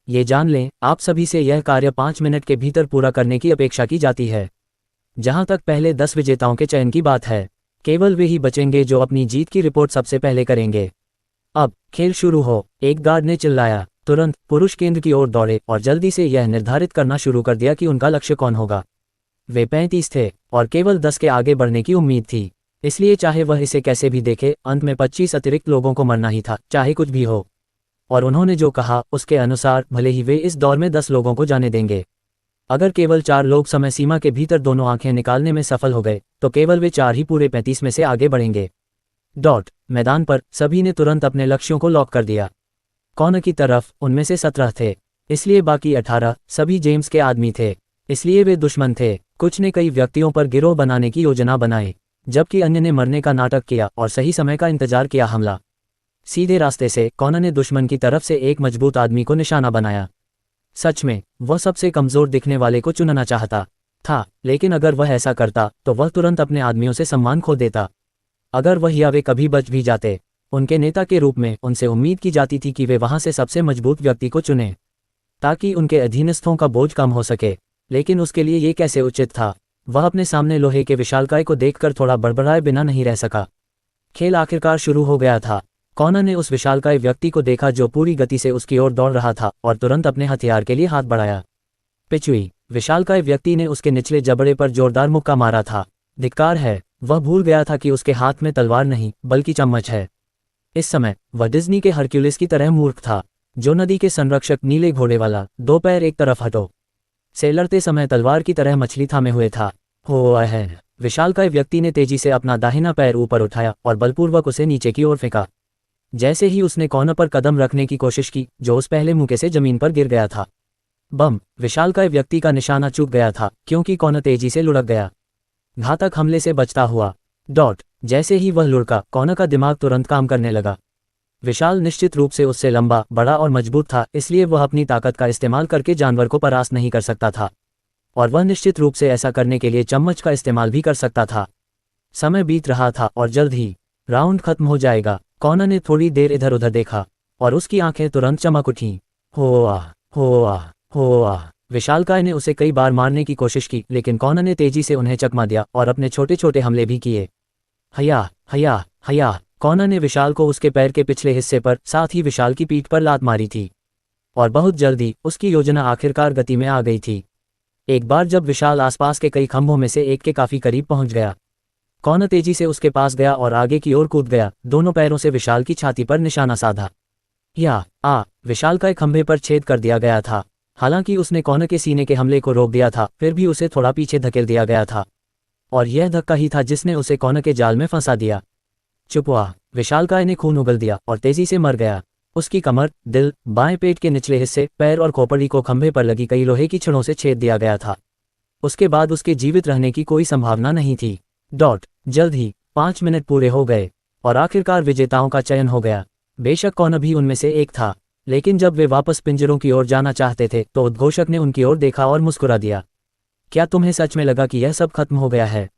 ये जान लें, आप सभी से यह कार्य 5 मिनट के भीतर पूरा करने की अपेक्षा की जाती है। जहां तक पहले 10 विजेताओं के चयन की बात है, केवल वे ही बचेंगे जो अपनी जीत की रिपोर्ट सबसे पहले करेंगे। अब खेल शुरू हो, एक गार्ड ने चिल्लाया। तुरंत पुरुष केंद्र की ओर दौड़े और जल्दी से यह निर्धारित करना शुरू कर दिया कि उनका लक्ष्य कौन होगा। वे 35 थे और केवल 10 के आगे बढ़ने की उम्मीद थी। इसलिए चाहे वह इसे कैसे भी देखे, अंत में 25 अतिरिक्त लोगों को मरना ही था, चाहे कुछ भी हो। और उन्होंने जो कहा उसके अनुसार भले ही वे इस दौर में 10 लोगों को जाने देंगे, अगर केवल 4 लोग समय सीमा के भीतर दोनों आंखें निकालने में सफल हो गए तो केवल वे 4 ही पूरे 35 में से आगे बढ़ेंगे। मैदान पर सभी ने तुरंत अपने लक्ष्यों को लॉक कर दिया। कॉनर की तरफ उनमें से 17 थे, इसलिए बाकी 18 सभी जेम्स के आदमी थे, इसलिए वे दुश्मन थे। कुछ ने कई व्यक्तियों पर गिरोह बनाने की योजना बनाई, जबकि अन्य ने मरने का नाटक किया और सही समय का इंतजार किया। हमला सीधे रास्ते से कॉनर ने दुश्मन की तरफ से एक मजबूत आदमी को निशाना बनाया। सच में वह सबसे कमजोर दिखने वाले को चुनना चाहता था, लेकिन अगर वह ऐसा करता तो वह तुरंत अपने आदमियों से सम्मान खो देता। अगर वह या वे कभी बच भी जाते, उनके नेता के रूप में उनसे उम्मीद की जाती थी कि वे वहां से सबसे मजबूत व्यक्ति को चुनें ताकि उनके अधीनस्थों का बोझ कम हो सके। लेकिन उसके लिए ये कैसे उचित था? वह अपने सामने लोहे के विशालकाय को देखकर थोड़ा बड़बड़ाए बिना नहीं रह सका। खेल आखिरकार शुरू हो गया था। कॉनर ने उस विशालकाय व्यक्ति को देखा जो पूरी गति से उसकी ओर दौड़ रहा था और तुरंत अपने हथियार के लिए हाथ बढ़ाया। पिछुई विशालकाय व्यक्ति ने उसके निचले जबड़े पर जोरदार मुक्का मारा था। धिक्कार है, वह भूल गया था कि उसके हाथ में तलवार नहीं बल्कि चम्मच है। इस समय वह डिज्नी के हरक्यूलिस की तरह मूर्ख था, जो नदी के संरक्षक नीले घोड़े वाला, 2 पैर एक तरफ हटो से लड़ते समय तलवार की तरह मछली थामे हुए था। हो है, विशालकाय व्यक्ति ने तेजी से अपना दाहिना पैर ऊपर उठाया और बलपूर्वक उसे नीचे की ओर फेंका। जैसे ही उसने कॉनर पर कदम रखने की कोशिश की, जो उस पहले मुक्के से जमीन पर गिर गया था। बम विशालकाय व्यक्ति का निशाना चूक गया था क्योंकि कॉनर तेजी से लुढ़क गया, घातक हमले से बचता हुआ। जैसे ही वह लुढ़का, कॉनर का दिमाग तुरंत काम करने लगा। विशाल निश्चित रूप से उससे लंबा, बड़ा और मजबूत था, इसलिए वह अपनी ताकत का इस्तेमाल करके जानवर को परास्त नहीं कर सकता था, और वह निश्चित रूप से ऐसा करने के लिए चम्मच का इस्तेमाल भी कर सकता था। समय बीत रहा था और जल्द ही राउंड खत्म हो जाएगा। कॉनर ने थोड़ी देर इधर उधर देखा और उसकी आंखें तुरंत चमक उठीं। हो आ। विशालकाय ने उसे कई बार मारने की कोशिश की, लेकिन कॉनर ने तेजी से उन्हें चकमा दिया और अपने छोटे छोटे हमले भी किए। हया। कॉनर ने विशाल को उसके पैर के पिछले हिस्से पर, साथ ही विशाल की पीठ पर लात मारी थी, और बहुत जल्दी उसकी योजना आखिरकार गति में आ गई थी। एक बार जब विशाल आसपास के कई खंभों में से एक के काफी करीब पहुंच गया, कॉनर तेजी से उसके पास गया और आगे की ओर कूद गया, दोनों पैरों से विशाल की छाती पर निशाना साधा। विशाल का एक खंभे पर छेद कर दिया गया था। हालांकि उसने कॉनर के सीने के हमले को रोक दिया था, फिर भी उसे थोड़ा पीछे धकेल दिया गया था, और यह धक्का ही था जिसने उसे कॉनर के जाल में फंसा दिया। चुप हुआ। विशालकाय ने खून उगल दिया और तेजी से मर गया। उसकी कमर, दिल, बाएं पेट के निचले हिस्से, पैर और खोपड़ी को खंभे पर लगी कई लोहे की छड़ों से छेद दिया गया था। उसके बाद उसके जीवित रहने की कोई संभावना नहीं थी। जल्द ही 5 मिनट पूरे हो गए और आखिरकार विजेताओं का चयन हो गया। बेशक कॉनर भी उनमें से एक था, लेकिन जब वे वापस पिंजरों की ओर जाना चाहते थे तो उद्घोषक ने उनकी ओर देखा और मुस्कुरा दिया। क्या तुम्हें सच में लगा कि यह सब खत्म हो गया है?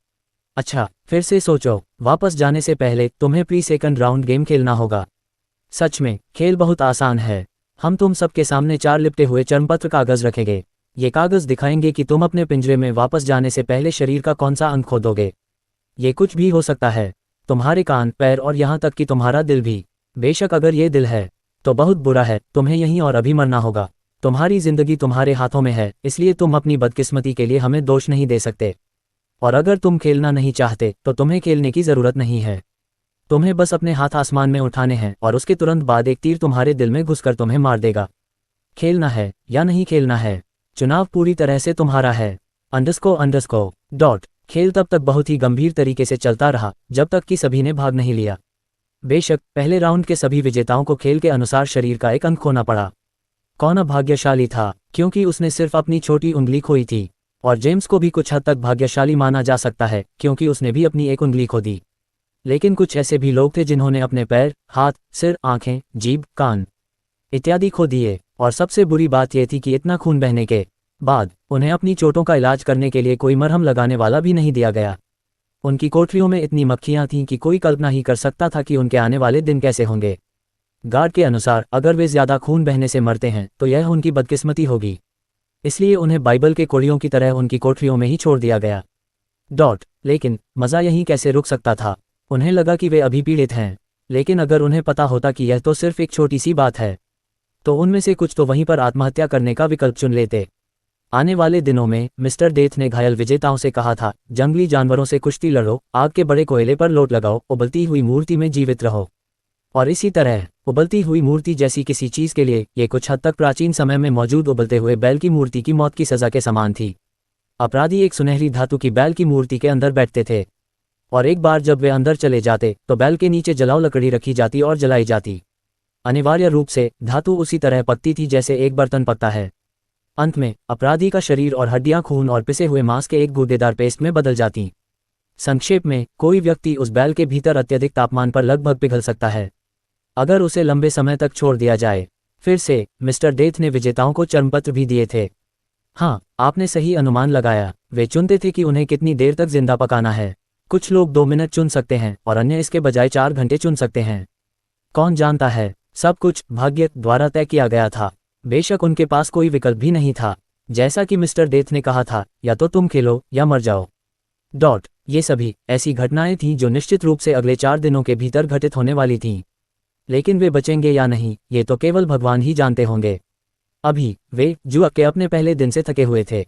अच्छा, फिर से सोचो। वापस जाने से पहले तुम्हें प्री सेकंड राउंड गेम खेलना होगा। सच में खेल बहुत आसान है। हम तुम सबके सामने 4 लिपटे हुए चर्मपत्र कागज रखेंगे। ये कागज दिखाएंगे कि तुम अपने पिंजरे में वापस जाने से पहले शरीर का कौन सा अंग खोदोगे। ये कुछ भी हो सकता है, तुम्हारे कान, पैर और यहाँ तक कि तुम्हारा दिल भी। बेशक अगर ये दिल है तो बहुत बुरा है, तुम्हें यहीं और अभी मरना होगा। तुम्हारी जिंदगी तुम्हारे हाथों में है, इसलिए तुम अपनी बदकिस्मती के लिए हमें दोष नहीं दे सकते। और अगर तुम खेलना नहीं चाहते तो तुम्हें खेलने की जरूरत नहीं है। तुम्हें बस अपने हाथ आसमान में उठाने हैं और उसके तुरंत बाद एक तीर तुम्हारे दिल में घुसकर तुम्हें मार देगा। खेलना है या नहीं खेलना है, चुनाव पूरी तरह से तुम्हारा है। खेल तब तक बहुत ही गंभीर तरीके से चलता रहा जब तक कि सभी ने भाग नहीं लिया। बेशक पहले राउंड के सभी विजेताओं को खेल के अनुसार शरीर का एक अंग खोना पड़ा। कॉनर भाग्यशाली था क्योंकि उसने सिर्फ अपनी छोटी उंगली खोई थी, और जेम्स को भी कुछ हद तक भाग्यशाली माना जा सकता है क्योंकि उसने भी अपनी एक उंगली खो दी। लेकिन कुछ ऐसे भी लोग थे जिन्होंने अपने पैर, हाथ, सिर, आंखें, जीभ, कान इत्यादि खो दिए, और सबसे बुरी बात यह थी कि इतना खून बहने के बाद उन्हें अपनी चोटों का इलाज करने के लिए कोई मरहम लगाने वाला भी नहीं दिया गया। उनकी कोठरियों में इतनी मक्खियां थीं कि कोई कल्पना ही कर सकता था कि उनके आने वाले दिन कैसे होंगे। गार्ड के अनुसार अगर वे ज्यादा खून बहने से मरते हैं तो यह उनकी बदकिस्मती होगी, इसलिए उन्हें बाइबल के कोड़ियों की तरह उनकी कोठरियों में ही छोड़ दिया गया। लेकिन मज़ा यहीं कैसे रुक सकता था। उन्हें लगा कि वे अभी पीड़ित हैं, लेकिन अगर उन्हें पता होता कि यह तो सिर्फ एक छोटी सी बात है तो उनमें से कुछ तो वहीं पर आत्महत्या करने का विकल्प चुन लेते। आने वाले दिनों में मिस्टर डेथ ने घायल विजेताओं से कहा था, जंगली जानवरों से कुश्ती लड़ो, आग के बड़े कोयले पर लोट लगाओ, उबलती हुई मूर्ति में जीवित रहो। और इसी तरह उबलती हुई मूर्ति जैसी किसी चीज के लिए ये कुछ हद तक प्राचीन समय में मौजूद उबलते हुए बैल की मूर्ति की मौत की सजा के समान थी। अपराधी एक सुनहरी धातु की बैल की मूर्ति के अंदर बैठते थे और एक बार जब वे अंदर चले जाते तो बैल के नीचे जलाऊ लकड़ी रखी जाती और जलाई जाती। अनिवार्य रूप से धातु उसी तरह पकती थी जैसे एक बर्तन पकता है। अंत में अपराधी का शरीर और हड्डियां खून और पिसे हुए मांस के एक गूदेदार पेस्ट में बदल जाती। संक्षेप में, कोई व्यक्ति उस बैल के भीतर अत्यधिक तापमान पर लगभग पिघल सकता है अगर उसे लंबे समय तक छोड़ दिया जाए। फिर से मिस्टर डेथ ने विजेताओं को चर्मपत्र भी दिए थे। हाँ, आपने सही अनुमान लगाया, वे चुनते थे कि उन्हें कितनी देर तक जिंदा पकाना है। कुछ लोग 2 मिनट चुन सकते हैं और अन्य इसके बजाय 4 घंटे चुन सकते हैं। कौन जानता है, सब कुछ भाग्य द्वारा तय किया गया था। बेशक उनके पास कोई विकल्प भी नहीं था। जैसा कि मिस्टर डेथ ने कहा था, या तो तुम खेलो या मर जाओ। ये सभी ऐसी घटनाएं थीं जो निश्चित रूप से अगले 4 दिनों के भीतर घटित होने वाली थीं। लेकिन वे बचेंगे या नहीं, ये तो केवल भगवान ही जानते होंगे। अभी वे जुआ के अपने पहले दिन से थके हुए थे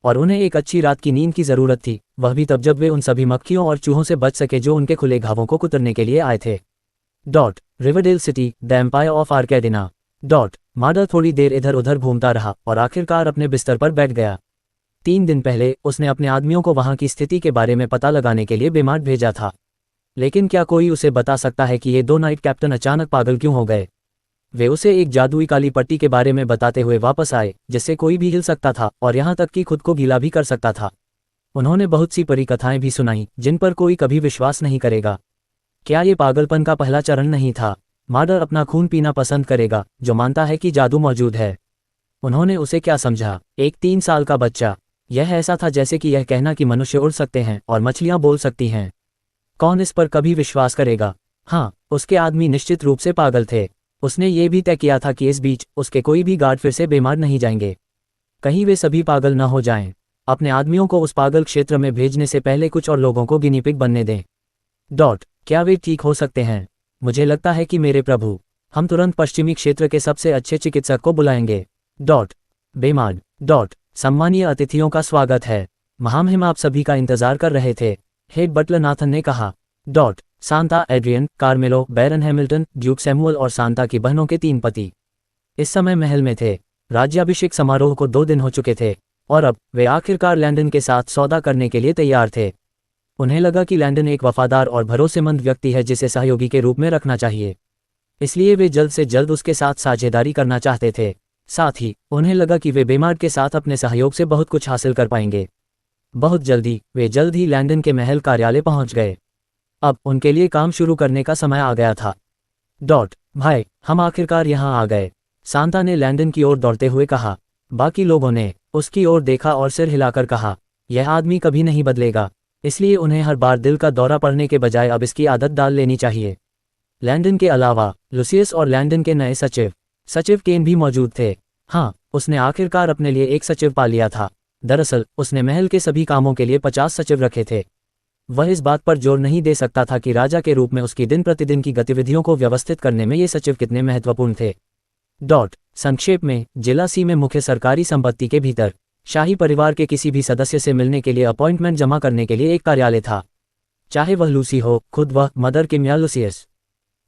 और उन्हें एक अच्छी रात की नींद की जरूरत थी, वह भी तब जब वे उन सभी मक्खियों और चूहों से बच सके जो उनके खुले घावों को कुतरने के लिए आए थे। Riverdale city, the empire of Arcadina. Marder थोड़ी देर इधर उधर घूमता रहा और आखिरकार अपने बिस्तर पर बैठ गया। 3 दिन पहले उसने अपने आदमियों को वहां की स्थिति के बारे में पता लगाने के लिए बेमार्ट भेजा था। लेकिन क्या कोई उसे बता सकता है कि ये 2 नाइट कैप्टन अचानक पागल क्यों हो गए? वे उसे एक जादुई काली पट्टी के बारे में बताते हुए वापस आए जिससे कोई भी हिल सकता था और यहाँ तक कि खुद को गीला भी कर सकता था। उन्होंने बहुत सी परिकथाएं भी सुनाई जिन पर कोई कभी विश्वास नहीं करेगा। क्या ये पागलपन का पहला चरण नहीं था? मार्डर अपना खून पीना पसंद करेगा जो मानता है कि जादू मौजूद है। उन्होंने उसे क्या समझा? एक 3 साल का बच्चा। यह ऐसा था जैसे कि यह कहना कि मनुष्य उड़ सकते हैं और मछलियां बोल सकती हैं। कौन इस पर कभी विश्वास करेगा? हाँ, उसके आदमी निश्चित रूप से पागल थे। उसने ये भी तय किया था कि इस बीच उसके कोई भी गार्ड फिर से बेमार नहीं जाएंगे। कहीं वे सभी पागल न हो जाएं। अपने आदमियों को उस पागल क्षेत्र में भेजने से पहले कुछ और लोगों को गिनी पिग बनने दें। क्या वे ठीक हो सकते हैं? मुझे लगता है कि मेरे प्रभु, हम तुरंत पश्चिमी क्षेत्र के सबसे अच्छे चिकित्सक को बुलाएंगे। बेमार्ड। सम्मानीय अतिथियों का स्वागत है। महामहिम आप सभी का इंतजार कर रहे थे, हेड बटलर नाथन ने कहा। सांता, एड्रियन, कार्मेलो, बैरन हैमिल्टन, ड्यूक सैमुअल और सांता की बहनों के 3 पति इस समय महल में थे। राज्याभिषेक समारोह को 2 दिन हो चुके थे और अब वे आखिरकार लैंडन के साथ सौदा करने के लिए तैयार थे। उन्हें लगा कि लैंडन एक वफादार और भरोसेमंद व्यक्ति है जिसे सहयोगी के रूप में रखना चाहिए, इसलिए वे जल्द से जल्द उसके साथ साझेदारी करना चाहते थे। साथ ही उन्हें लगा कि वे बेमार्ड के साथ अपने सहयोग से बहुत कुछ हासिल कर पाएंगे। बहुत जल्दी वे जल्द ही लैंडन के महल कार्यालय पहुंच गए। अब उनके लिए काम शुरू करने का समय आ गया था। भाई, हम आखिरकार यहाँ आ गए, सांता ने लैंडन की ओर दौड़ते हुए कहा। बाकी लोगों ने उसकी ओर देखा और सिर हिलाकर कहा, यह आदमी कभी नहीं बदलेगा, इसलिए उन्हें हर बार दिल का दौरा पड़ने के बजाय अब इसकी आदत डाल लेनी चाहिए। लैंडन के अलावा लुसियस और लैंडन के नए सचिव केन भी मौजूद थे। हाँ, उसने आखिरकार अपने लिए एक सचिव पा लिया था। दरअसल उसने महल के सभी कामों के लिए 50 सचिव रखे थे। वह इस बात पर जोर नहीं दे सकता था कि राजा के रूप में उसकी दिन प्रतिदिन की गतिविधियों को व्यवस्थित करने में ये सचिव कितने महत्वपूर्ण थे। संक्षेप में, जिला सी में मुख्य सरकारी संपत्ति के भीतर शाही परिवार के किसी भी सदस्य से मिलने के लिए अपॉइंटमेंट जमा करने के लिए एक कार्यालय था। चाहे वह लूसी हो, खुद वह, मदर किम या लुसियस।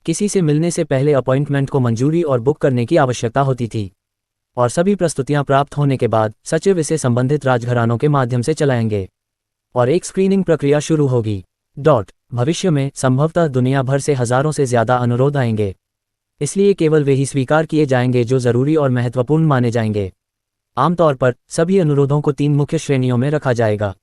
किसी से मिलने से पहले अपॉइंटमेंट को मंजूरी और बुक करने की आवश्यकता होती थी और सभी प्रस्तुतियां प्राप्त होने के बाद सचिव इसे संबंधित राजघरानों के माध्यम से चलाएंगे और एक स्क्रीनिंग प्रक्रिया शुरू होगी। भविष्य में संभवतः दुनिया भर से हजारों से ज्यादा अनुरोध आएंगे, इसलिए केवल वे ही स्वीकार किए जाएंगे जो जरूरी और महत्वपूर्ण माने जाएंगे। आमतौर पर सभी अनुरोधों को 3 मुख्य श्रेणियों में रखा जाएगा: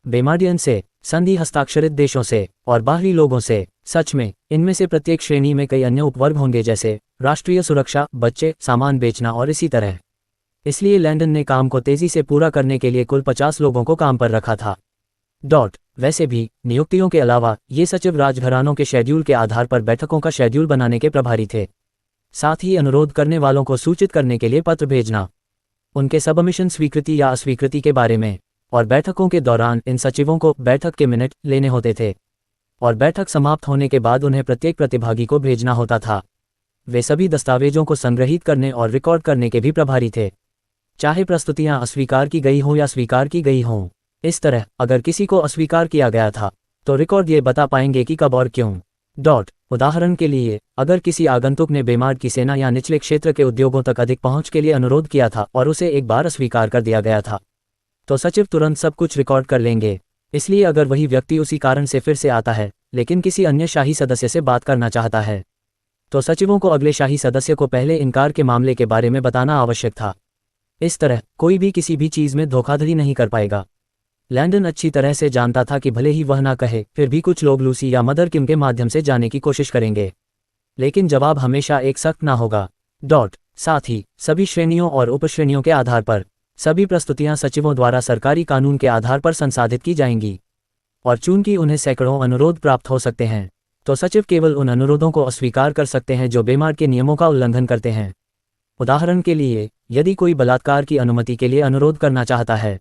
बेमार्डियन से, संधि हस्ताक्षरित देशों से और बाहरी लोगों से। सच में इनमें से प्रत्येक श्रेणी में कई अन्य उपवर्ग होंगे जैसे राष्ट्रीय सुरक्षा, बच्चे, सामान बेचना और इसी तरह। इसलिए लैंडन ने काम को तेजी से पूरा करने के लिए कुल 50 लोगों को काम पर रखा था। वैसे भी नियुक्तियों के अलावा ये सचिव राजघरानों के शेड्यूल के आधार पर बैठकों का शेड्यूल बनाने के प्रभारी थे। साथ ही अनुरोध करने वालों को सूचित करने के लिए पत्र भेजना, उनके सबमिशन स्वीकृति या अस्वीकृति के बारे में, और बैठकों के दौरान इन सचिवों को बैठक के मिनट लेने होते थे और बैठक समाप्त होने के बाद उन्हें प्रत्येक प्रतिभागी को भेजना होता था। वे सभी दस्तावेजों को संग्रहित करने और रिकॉर्ड करने के भी प्रभारी थे। चाहे प्रस्तुतियां अस्वीकार की गई हों या स्वीकार की गई हों। इस तरह अगर किसी को अस्वीकार किया गया था तो रिकॉर्ड ये बता पाएंगे कि कब और क्यों। उदाहरण के लिए अगर किसी आगंतुक ने बेमार की सेना या निचले क्षेत्र के उद्योगों तक अधिक पहुंच के लिए अनुरोध किया था और उसे एक बार अस्वीकार कर दिया गया था, तो सचिव तुरंत सब कुछ रिकॉर्ड कर लेंगे। इसलिए अगर वही व्यक्ति उसी कारण से फिर से आता है लेकिन किसी अन्य शाही सदस्य से बात करना चाहता है, तो सचिवों को अगले शाही सदस्य को पहले इनकार के मामले के बारे में बताना आवश्यक था। इस तरह कोई भी किसी भी चीज़ में धोखाधड़ी नहीं कर पाएगा। लैंडन अच्छी तरह से जानता था कि भले ही वह ना कहे, फिर भी कुछ लोग लूसी या मदर किम के माध्यम से जाने की कोशिश करेंगे, लेकिन जवाब हमेशा एक सख्त ना होगा। साथ ही सभी श्रेणियों और उपश्रेणियों के आधार पर सभी प्रस्तुतियां सचिवों द्वारा सरकारी कानून के आधार पर संसाधित की जाएंगी, और चूंकि उन्हें सैकड़ों अनुरोध प्राप्त हो सकते हैं, तो सचिव केवल उन अनुरोधों को अस्वीकार कर सकते हैं जो बेमार के नियमों का उल्लंघन करते हैं। उदाहरण के लिए, यदि कोई बलात्कार की अनुमति के लिए अनुरोध करना चाहता है,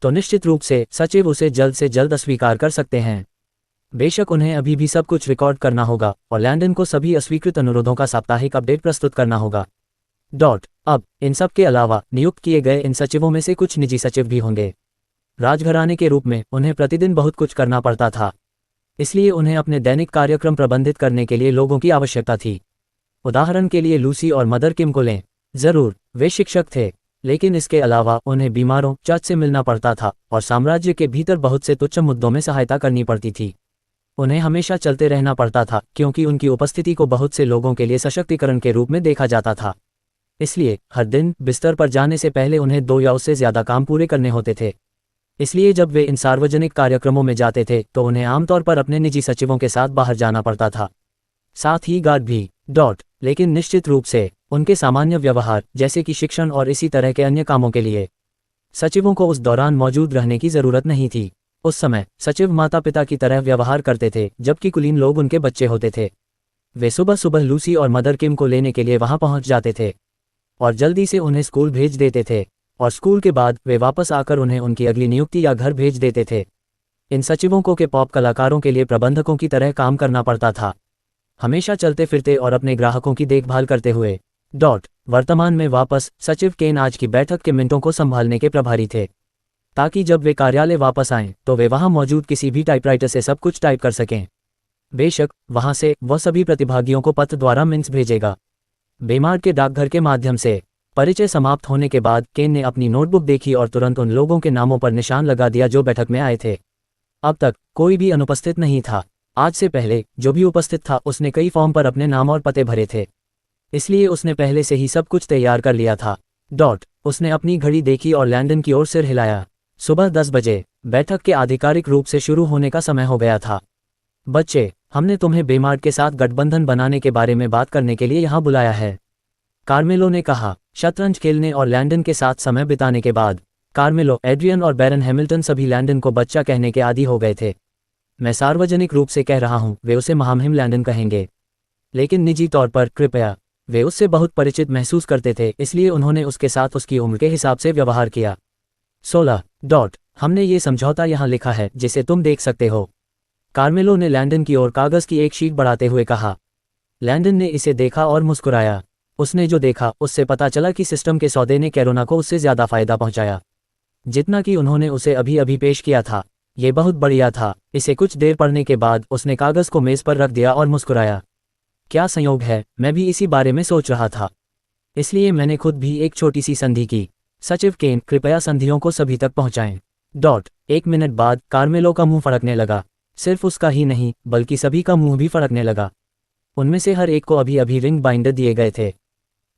तो निश्चित रूप से सचिव उसे जल्द से जल्द अस्वीकार कर सकते हैं। बेशक उन्हें अभी भी सब कुछ रिकॉर्ड करना होगा और लैंडन को सभी अस्वीकृत अनुरोधों का साप्ताहिक अपडेट प्रस्तुत करना होगा। अब इन सब के अलावा नियुक्त किए गए इन सचिवों में से कुछ निजी सचिव भी होंगे। राजघराने के रूप में उन्हें प्रतिदिन बहुत कुछ करना पड़ता था, इसलिए उन्हें अपने दैनिक कार्यक्रम प्रबंधित करने के लिए लोगों की आवश्यकता थी। उदाहरण के लिए लूसी और मदर किम को लें। जरूर वे शिक्षक थे, लेकिन इसके अलावा उन्हें बीमारों, चर्च से मिलना पड़ता था और साम्राज्य के भीतर बहुत से तुच्छ मुद्दों में सहायता करनी पड़ती थी। उन्हें हमेशा चलते रहना पड़ता था क्योंकि उनकी उपस्थिति को बहुत से लोगों के लिए सशक्तिकरण के रूप में देखा जाता था। इसलिए हर दिन बिस्तर पर जाने से पहले उन्हें 2 या उससे ज़्यादा काम पूरे करने होते थे। इसलिए जब वे इन सार्वजनिक कार्यक्रमों में जाते थे तो उन्हें आमतौर पर अपने निजी सचिवों के साथ बाहर जाना पड़ता था, साथ ही गार्ड भी। लेकिन निश्चित रूप से उनके सामान्य व्यवहार जैसे कि शिक्षण और इसी तरह के अन्य कामों के लिए सचिवों को उस दौरान मौजूद रहने की जरूरत नहीं थी। उस समय सचिव माता पिता की तरह व्यवहार करते थे, जबकि कुलीन लोग उनके बच्चे होते थे। वे सुबह सुबह लूसी और मदर किम को लेने के लिए वहां पहुंच जाते थे और जल्दी से उन्हें स्कूल भेज देते थे, और स्कूल के बाद वे वापस आकर उन्हें उनकी अगली नियुक्ति या घर भेज देते थे। इन सचिवों को के पॉप कलाकारों के लिए प्रबंधकों की तरह काम करना पड़ता था, हमेशा चलते फिरते और अपने ग्राहकों की देखभाल करते हुए। वर्तमान में वापस सचिव केन आज की बैठक के मिनटों को संभालने के प्रभारी थे, ताकि जब वे कार्यालय वापस आएं तो वे वहां मौजूद किसी भी टाइपराइटर से सब कुछ टाइप कर सकें। बेशक वहां से वह सभी प्रतिभागियों को पत्र द्वारा मिन्स भेजेगा। बेमार के डाकघर के माध्यम से परिचय समाप्त होने के बाद केन ने अपनी नोटबुक देखी और तुरंत उन लोगों के नामों पर निशान लगा दिया जो बैठक में आए थे। अब तक कोई भी अनुपस्थित नहीं था। आज से पहले जो भी उपस्थित था उसने कई फॉर्म पर अपने नाम और पते भरे थे, इसलिए उसने पहले से ही सब कुछ तैयार कर लिया था। उसने अपनी घड़ी देखी और लैंडन की ओर सिर हिलाया। सुबह 10 बजे बैठक के आधिकारिक रूप से शुरू होने का समय हो गया था। बच्चे, हमने तुम्हें बेमार के साथ गठबंधन बनाने के बारे में बात करने के लिए यहाँ बुलाया है, कार्मेलो ने कहा। शतरंज खेलने और लैंडन के साथ समय बिताने के बाद कार्मेलो, एड्रियन और बैरन हैमिल्टन सभी लैंडन को बच्चा कहने के आदी हो गए थे। मैं सार्वजनिक रूप से कह रहा हूँ, वे उसे महामहिम लैंडन कहेंगे, लेकिन निजी तौर पर कृपया। वे उससे बहुत परिचित महसूस करते थे, इसलिए उन्होंने उसके साथ उसकी उम्र के हिसाब से व्यवहार किया। 16. हमने ये समझौता यहाँ लिखा है जिसे तुम देख सकते हो। कार्मेलो ने लैंडन की ओर कागज की एक शीट बढ़ाते हुए कहा। लैंडन ने इसे देखा और मुस्कुराया। उसने जो देखा उससे पता चला कि सिस्टम के सौदे ने कैरोना को उससे ज्यादा फायदा पहुंचाया जितना कि उन्होंने उसे अभी अभी पेश किया था। ये बहुत बढ़िया था। इसे कुछ देर पढ़ने के बाद उसने कागज को मेज पर रख दिया और मुस्कुराया। क्या संयोग है, मैं भी इसी बारे में सोच रहा था, इसलिए मैंने खुद भी एक छोटी सी संधि की। सचिव केन, कृपया संधियों को सभी तक पहुंचाएं। 1 मिनट बाद कार्मेलो का मुंह फड़कने लगा। सिर्फ उसका ही नहीं बल्कि सभी का मुंह भी फड़कने लगा। उनमें से हर एक को अभी अभी रिंग बाइंडर दिए गए थे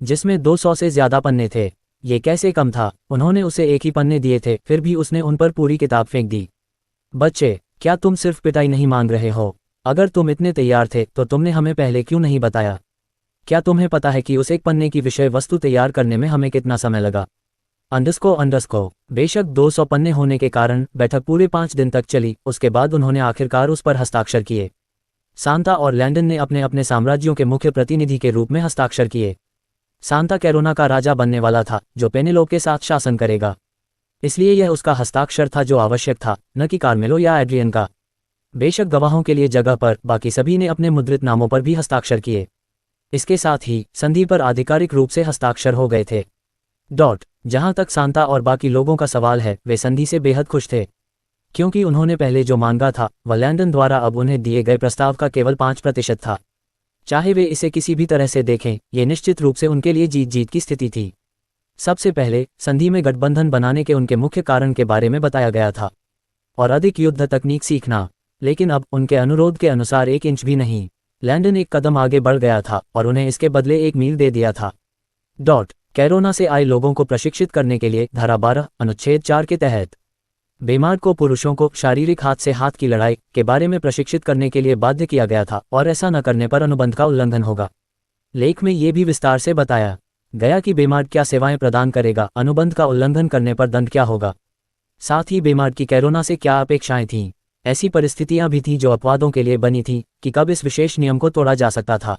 जिसमें 200 से ज्यादा पन्ने थे। ये कैसे कम था, उन्होंने उसे एक ही पन्ने दिए थे, फिर भी उसने उन पर पूरी किताब फेंक दी। बच्चे, क्या तुम सिर्फ पिटाई नहीं मांग रहे हो? अगर तुम इतने तैयार थे तो तुमने हमें पहले क्यों नहीं बताया? क्या तुम्हें पता है कि उस एक पन्ने की विषय वस्तु तैयार करने में हमें कितना समय लगा? अंडरस्को। बेशक 200 पन्ने होने के कारण बैठक पूरे 5 दिन तक चली। उसके बाद उन्होंने आखिरकार उस पर हस्ताक्षर किए। सांता और लैंडन ने अपने अपने साम्राज्यों के मुख्य प्रतिनिधि के रूप में हस्ताक्षर किए। सांता कैरोना का राजा बनने वाला था जो पेनेलोप के साथ शासन करेगा, इसलिए यह उसका हस्ताक्षर था जो आवश्यक था, न कि कार्मेलो या एड्रियन का। बेशक गवाहों के लिए जगह पर बाकी सभी ने अपने मुद्रित नामों पर भी हस्ताक्षर किए। इसके साथ ही संधि पर आधिकारिक रूप से हस्ताक्षर हो गए थे। जहां तक सांता और बाकी लोगों का सवाल है, वे संधि से बेहद खुश थे, क्योंकि उन्होंने पहले जो मांगा था वह लैंडन द्वारा अब उन्हें दिए गए प्रस्ताव का केवल 5% था। चाहे वे इसे किसी भी तरह से देखें, ये निश्चित रूप से उनके लिए जीत जीत की स्थिति थी। सबसे पहले संधि में गठबंधन बनाने के उनके मुख्य कारण के बारे में बताया गया था, और अधिक युद्ध तकनीक सीखना। लेकिन अब उनके अनुरोध के अनुसार 1 इंच भी नहीं। लैंडन एक कदम आगे बढ़ गया था और उन्हें इसके बदले 1 मील दे दिया था। कैरोना से आए लोगों को प्रशिक्षित करने के लिए धारा 12 अनुच्छेद 4 के तहत बेमार्ड को पुरुषों को शारीरिक हाथ से हाथ की लड़ाई के बारे में प्रशिक्षित करने के लिए बाध्य किया गया था, और ऐसा न करने पर अनुबंध का उल्लंघन होगा। लेख में ये भी विस्तार से बताया गया कि बेमार्ड क्या सेवाएं प्रदान करेगा, अनुबंध का उल्लंघन करने पर दंड क्या होगा। साथ ही बेमार्ड की कैरोना से क्या अपेक्षाएं थीं। ऐसी परिस्थितियां भी थीं जो अपवादों के लिए बनी थीं कि कब इस विशेष नियम को तोड़ा जा सकता था।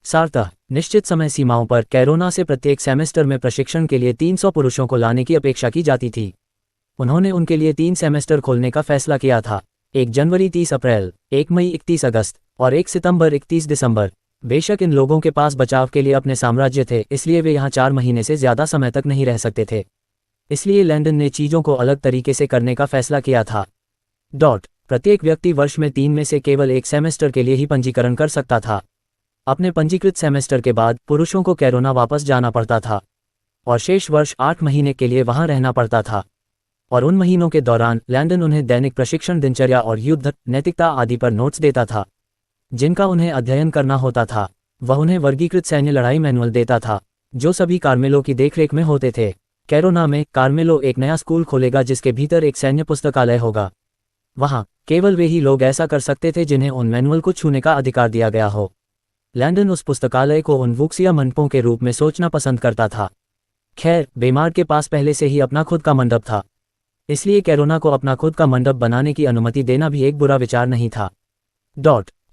सार्थः निश्चित समय सीमाओं पर कैरोना से प्रत्येक सेमेस्टर में प्रशिक्षण के लिए 300 पुरुषों को लाने की अपेक्षा की जाती थी। उन्होंने उनके लिए 3 सेमेस्टर खोलने का फैसला किया था, 1 जनवरी 30 अप्रैल, 1 मई 31 अगस्त और 1 सितंबर 31 दिसंबर। बेशक इन लोगों के पास बचाव के लिए अपने साम्राज्य थे, इसलिए वे यहाँ 4 महीने से ज़्यादा समय तक नहीं रह सकते थे। इसलिए लैंडन ने चीज़ों को अलग तरीके से करने का फैसला किया था। प्रत्येक व्यक्ति वर्ष में 3 में से केवल 1 सेमेस्टर के लिए ही पंजीकरण कर सकता था। अपने पंजीकृत सेमेस्टर के बाद पुरुषों को कैरोना वापस जाना पड़ता था और शेष वर्ष 8 महीने के लिए वहां रहना पड़ता था। और उन महीनों के दौरान लैंडन उन्हें दैनिक प्रशिक्षण, दिनचर्या और युद्ध नैतिकता आदि पर नोट्स देता था, जिनका उन्हें अध्ययन करना होता था। वह उन्हें वर्गीकृत सैन्य लड़ाई मैनुअल देता था, जो सभी कार्मेलो की देखरेख में होते थे। कैरोना में कार्मेलो एक नया स्कूल खोलेगा जिसके भीतर एक सैन्य पुस्तकालय होगा। वहां केवल वे ही लोग ऐसा कर सकते थे जिन्हें उन मैनुअल को छूने का अधिकार दिया गया हो। लैंडन उस पुस्तकालय को उन वुक्सिया मंडपों के रूप में सोचना पसंद करता था। खैर, बेमार्ड के पास पहले से ही अपना खुद का मंडप था, इसलिए कैरोना को अपना खुद का मंडप बनाने की अनुमति देना भी एक बुरा विचार नहीं था।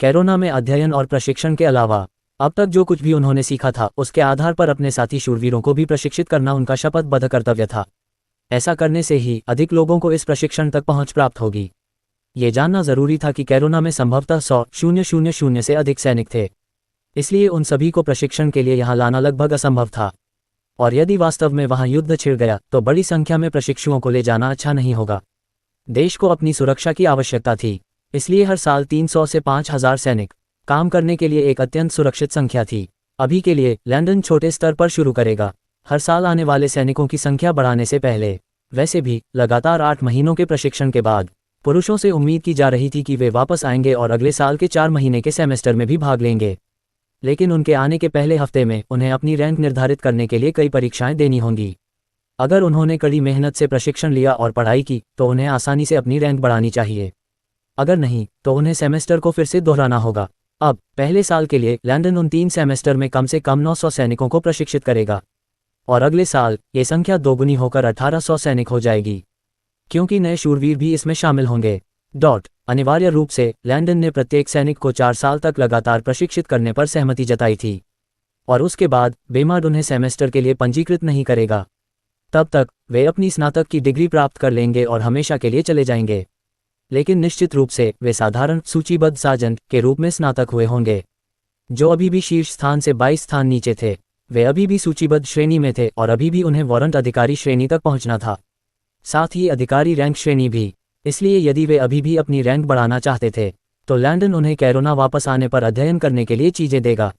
कैरोना में अध्ययन और प्रशिक्षण के अलावा अब तक जो कुछ भी उन्होंने सीखा था, उसके आधार पर अपने साथी शूरवीरों को भी प्रशिक्षित करना उनका शपथबद्ध कर्तव्य था। ऐसा करने से ही अधिक लोगों को इस प्रशिक्षण तक पहुंच प्राप्त होगी। ये जानना जरूरी था कि कैरोना में संभवतः 100,000 से अधिक सैनिक थे, इसलिए उन सभी को प्रशिक्षण के लिए यहाँ लाना लगभग असंभव था। और यदि वास्तव में वहाँ युद्ध छिड़ गया तो बड़ी संख्या में प्रशिक्षुओं को ले जाना अच्छा नहीं होगा। देश को अपनी सुरक्षा की आवश्यकता थी, इसलिए हर साल 300 से 5,000 सैनिक काम करने के लिए एक अत्यंत सुरक्षित संख्या थी। अभी के लिए लैंडन छोटे स्तर पर शुरू करेगा, हर साल आने वाले सैनिकों की संख्या बढ़ाने से पहले। वैसे भी लगातार 8 महीनों के प्रशिक्षण के बाद पुरुषों से उम्मीद की जा रही थी कि वे वापस आएंगे और अगले साल के 4 महीने के सेमेस्टर में भी भाग लेंगे। लेकिन उनके आने के पहले हफ्ते में उन्हें अपनी रैंक निर्धारित करने के लिए कई परीक्षाएं देनी होंगी। अगर उन्होंने कड़ी मेहनत से प्रशिक्षण लिया और पढ़ाई की तो उन्हें आसानी से अपनी रैंक बढ़ानी चाहिए। अगर नहीं तो उन्हें सेमेस्टर को फिर से दोहराना होगा। अब पहले साल के लिए लैंडन उन 3 सेमेस्टर में कम से कम 900 सैनिकों को प्रशिक्षित करेगा, और अगले साल ये संख्या दोगुनी होकर 1800 सैनिक हो जाएगी, क्योंकि नए शूरवीर भी इसमें शामिल होंगे। अनिवार्य रूप से लैंडन ने प्रत्येक सैनिक को 4 साल तक लगातार प्रशिक्षित करने पर सहमति जताई थी, और उसके बाद बेमार्ड उन्हें सेमेस्टर के लिए पंजीकृत नहीं करेगा। तब तक वे अपनी स्नातक की डिग्री प्राप्त कर लेंगे और हमेशा के लिए चले जाएंगे। लेकिन निश्चित रूप से वे साधारण सूचीबद्ध सार्जेंट के रूप में स्नातक हुए होंगे, जो अभी भी शीर्ष स्थान से 22 स्थान नीचे थे। वे अभी भी सूचीबद्ध श्रेणी में थे और अभी भी उन्हें वारंट अधिकारी श्रेणी तक पहुंचना था, साथ ही अधिकारी रैंक श्रेणी भी। इसलिए यदि वे अभी भी अपनी रैंक बढ़ाना चाहते थे तो लैंडन उन्हें कैरोना वापस आने पर अध्ययन करने के लिए चीजें देगा।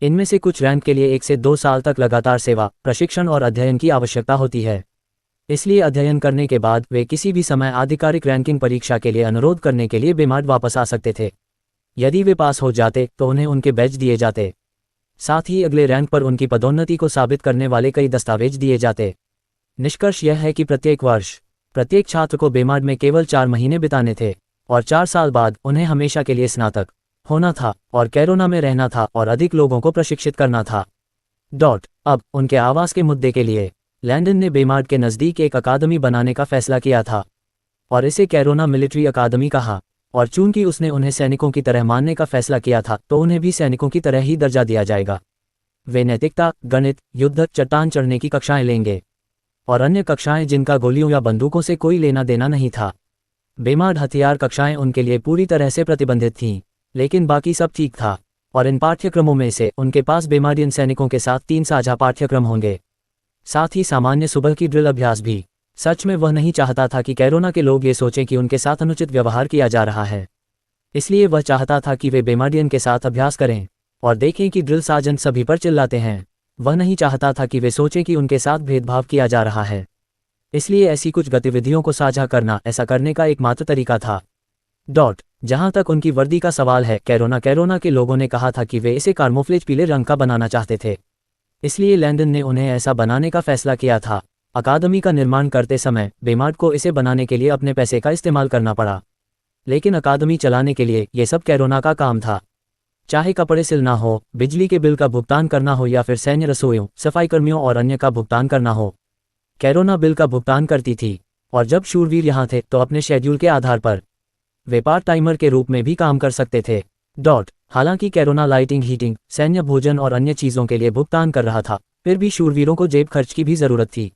इनमें से कुछ रैंक के लिए 1 से 2 साल तक लगातार सेवा, प्रशिक्षण और अध्ययन की आवश्यकता होती है। इसलिए अध्ययन करने के बाद वे किसी भी समय आधिकारिक रैंकिंग परीक्षा के लिए अनुरोध करने के लिए बेमार्ड वापस आ सकते थे। यदि वे पास हो जाते तो उन्हें उनके बैज दिए जाते, साथ ही अगले रैंक पर उनकी पदोन्नति को साबित करने वाले कई दस्तावेज दिए जाते। निष्कर्ष यह है कि प्रत्येक वर्ष प्रत्येक छात्र को बेमार्ड में केवल 4 महीने बिताने थे और 4 साल बाद उन्हें हमेशा के लिए स्नातक होना था और कैरोना में रहना था और अधिक लोगों को प्रशिक्षित करना था। अब उनके आवास के मुद्दे के लिए लैंडन ने बेमार्ड के नज़दीक एक अकादमी बनाने का फैसला किया था और इसे कैरोना मिलिट्री अकादमी कहा। और चूंकि उसने उन्हें सैनिकों की तरह मानने का फैसला किया था तो उन्हें भी सैनिकों की तरह ही दर्जा दिया जाएगा। वे नैतिकता, गणित, युद्ध, चट्टान चढ़ने की कक्षाएं लेंगे और अन्य कक्षाएं जिनका गोलियों या बंदूकों से कोई लेना देना नहीं था। बेमार्ड हथियार कक्षाएं उनके लिए पूरी तरह से प्रतिबंधित थीं, लेकिन बाकी सब ठीक था। और इन पाठ्यक्रमों में से उनके पास बेमार्डियन सैनिकों के साथ 3 साझा पाठ्यक्रम होंगे। साथ ही सामान्य सुबह की ड्रिल अभ्यास भी। सच में वह नहीं चाहता था कि कैरोना के लोग ये सोचें कि उनके साथ अनुचित व्यवहार किया जा रहा है। इसलिए वह चाहता था कि वे बेमार्डियन के साथ अभ्यास करें और देखें कि ड्रिल सार्जेंट सभी पर चिल्लाते हैं। वह नहीं चाहता था कि वे सोचें कि उनके साथ भेदभाव किया जा रहा है। इसलिए ऐसी कुछ गतिविधियों को साझा करना ऐसा करने का एकमात्र तरीका था। जहां तक उनकी वर्दी का सवाल है, कैरोना के लोगों ने कहा था कि वे इसे कार्मोफ्लेज पीले रंग का बनाना चाहते थे। इसलिए लैंडन ने उन्हें ऐसा बनाने का फैसला किया था। अकादमी का निर्माण करते समय बेमार्ड को इसे बनाने के लिए अपने पैसे का इस्तेमाल करना पड़ा, लेकिन अकादमी चलाने के लिए ये सब कैरोना का काम था। चाहे कपड़े सिलना हो, बिजली के बिल का भुगतान करना हो या फिर सैन्य रसोइयों, सफाई कर्मियों और अन्य का भुगतान करना हो, कैरोना बिल का भुगतान करती थी। और जब शूरवीर यहाँ थे तो अपने शेड्यूल के आधार पर वे पार्ट टाइमर के रूप में भी काम कर सकते थे। हालांकि कैरोना लाइटिंग, हीटिंग, सैन्य भोजन और अन्य चीज़ों के लिए भुगतान कर रहा था, फिर भी शूरवीरों को जेब खर्च की भी ज़रूरत थी,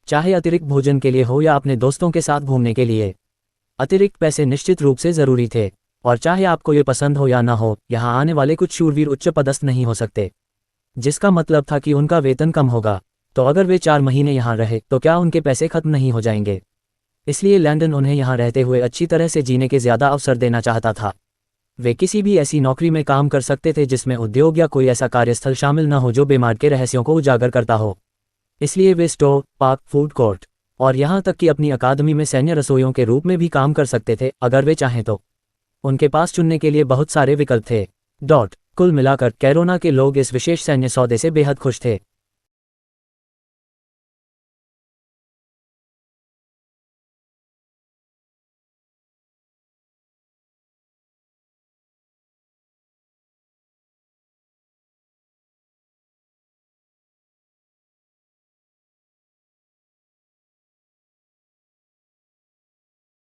चाहे अतिरिक्त भोजन के लिए हो या अपने दोस्तों के साथ घूमने के लिए। अतिरिक्त पैसे निश्चित रूप से ज़रूरी थे, और चाहे आपको ये पसंद हो या ना हो, यहाँ आने वाले कुछ शूरवीर उच्च पदस्थ नहीं हो सकते, जिसका मतलब था कि उनका वेतन कम होगा। तो अगर वे 4 महीने यहाँ रहे तो क्या उनके पैसे खत्म नहीं हो जाएंगे? इसलिए लैंडन उन्हें यहाँ रहते हुए अच्छी तरह से जीने के ज़्यादा अवसर देना चाहता था। वे किसी भी ऐसी नौकरी में काम कर सकते थे जिसमें उद्योग या कोई ऐसा कार्यस्थल शामिल न हो जो बेमार्ड के रहस्यों को उजागर करता हो। इसलिए वे स्टोर, पार्क, फूड कोर्ट और यहाँ तक कि अपनी अकादमी में सैन्य रसोइयों के रूप में भी काम कर सकते थे अगर वे चाहें तो। उनके पास चुनने के लिए बहुत सारे विकल्प थे। कुल मिलाकर कैरोना के लोग इस विशेष सैन्य सौदे से बेहद खुश थे।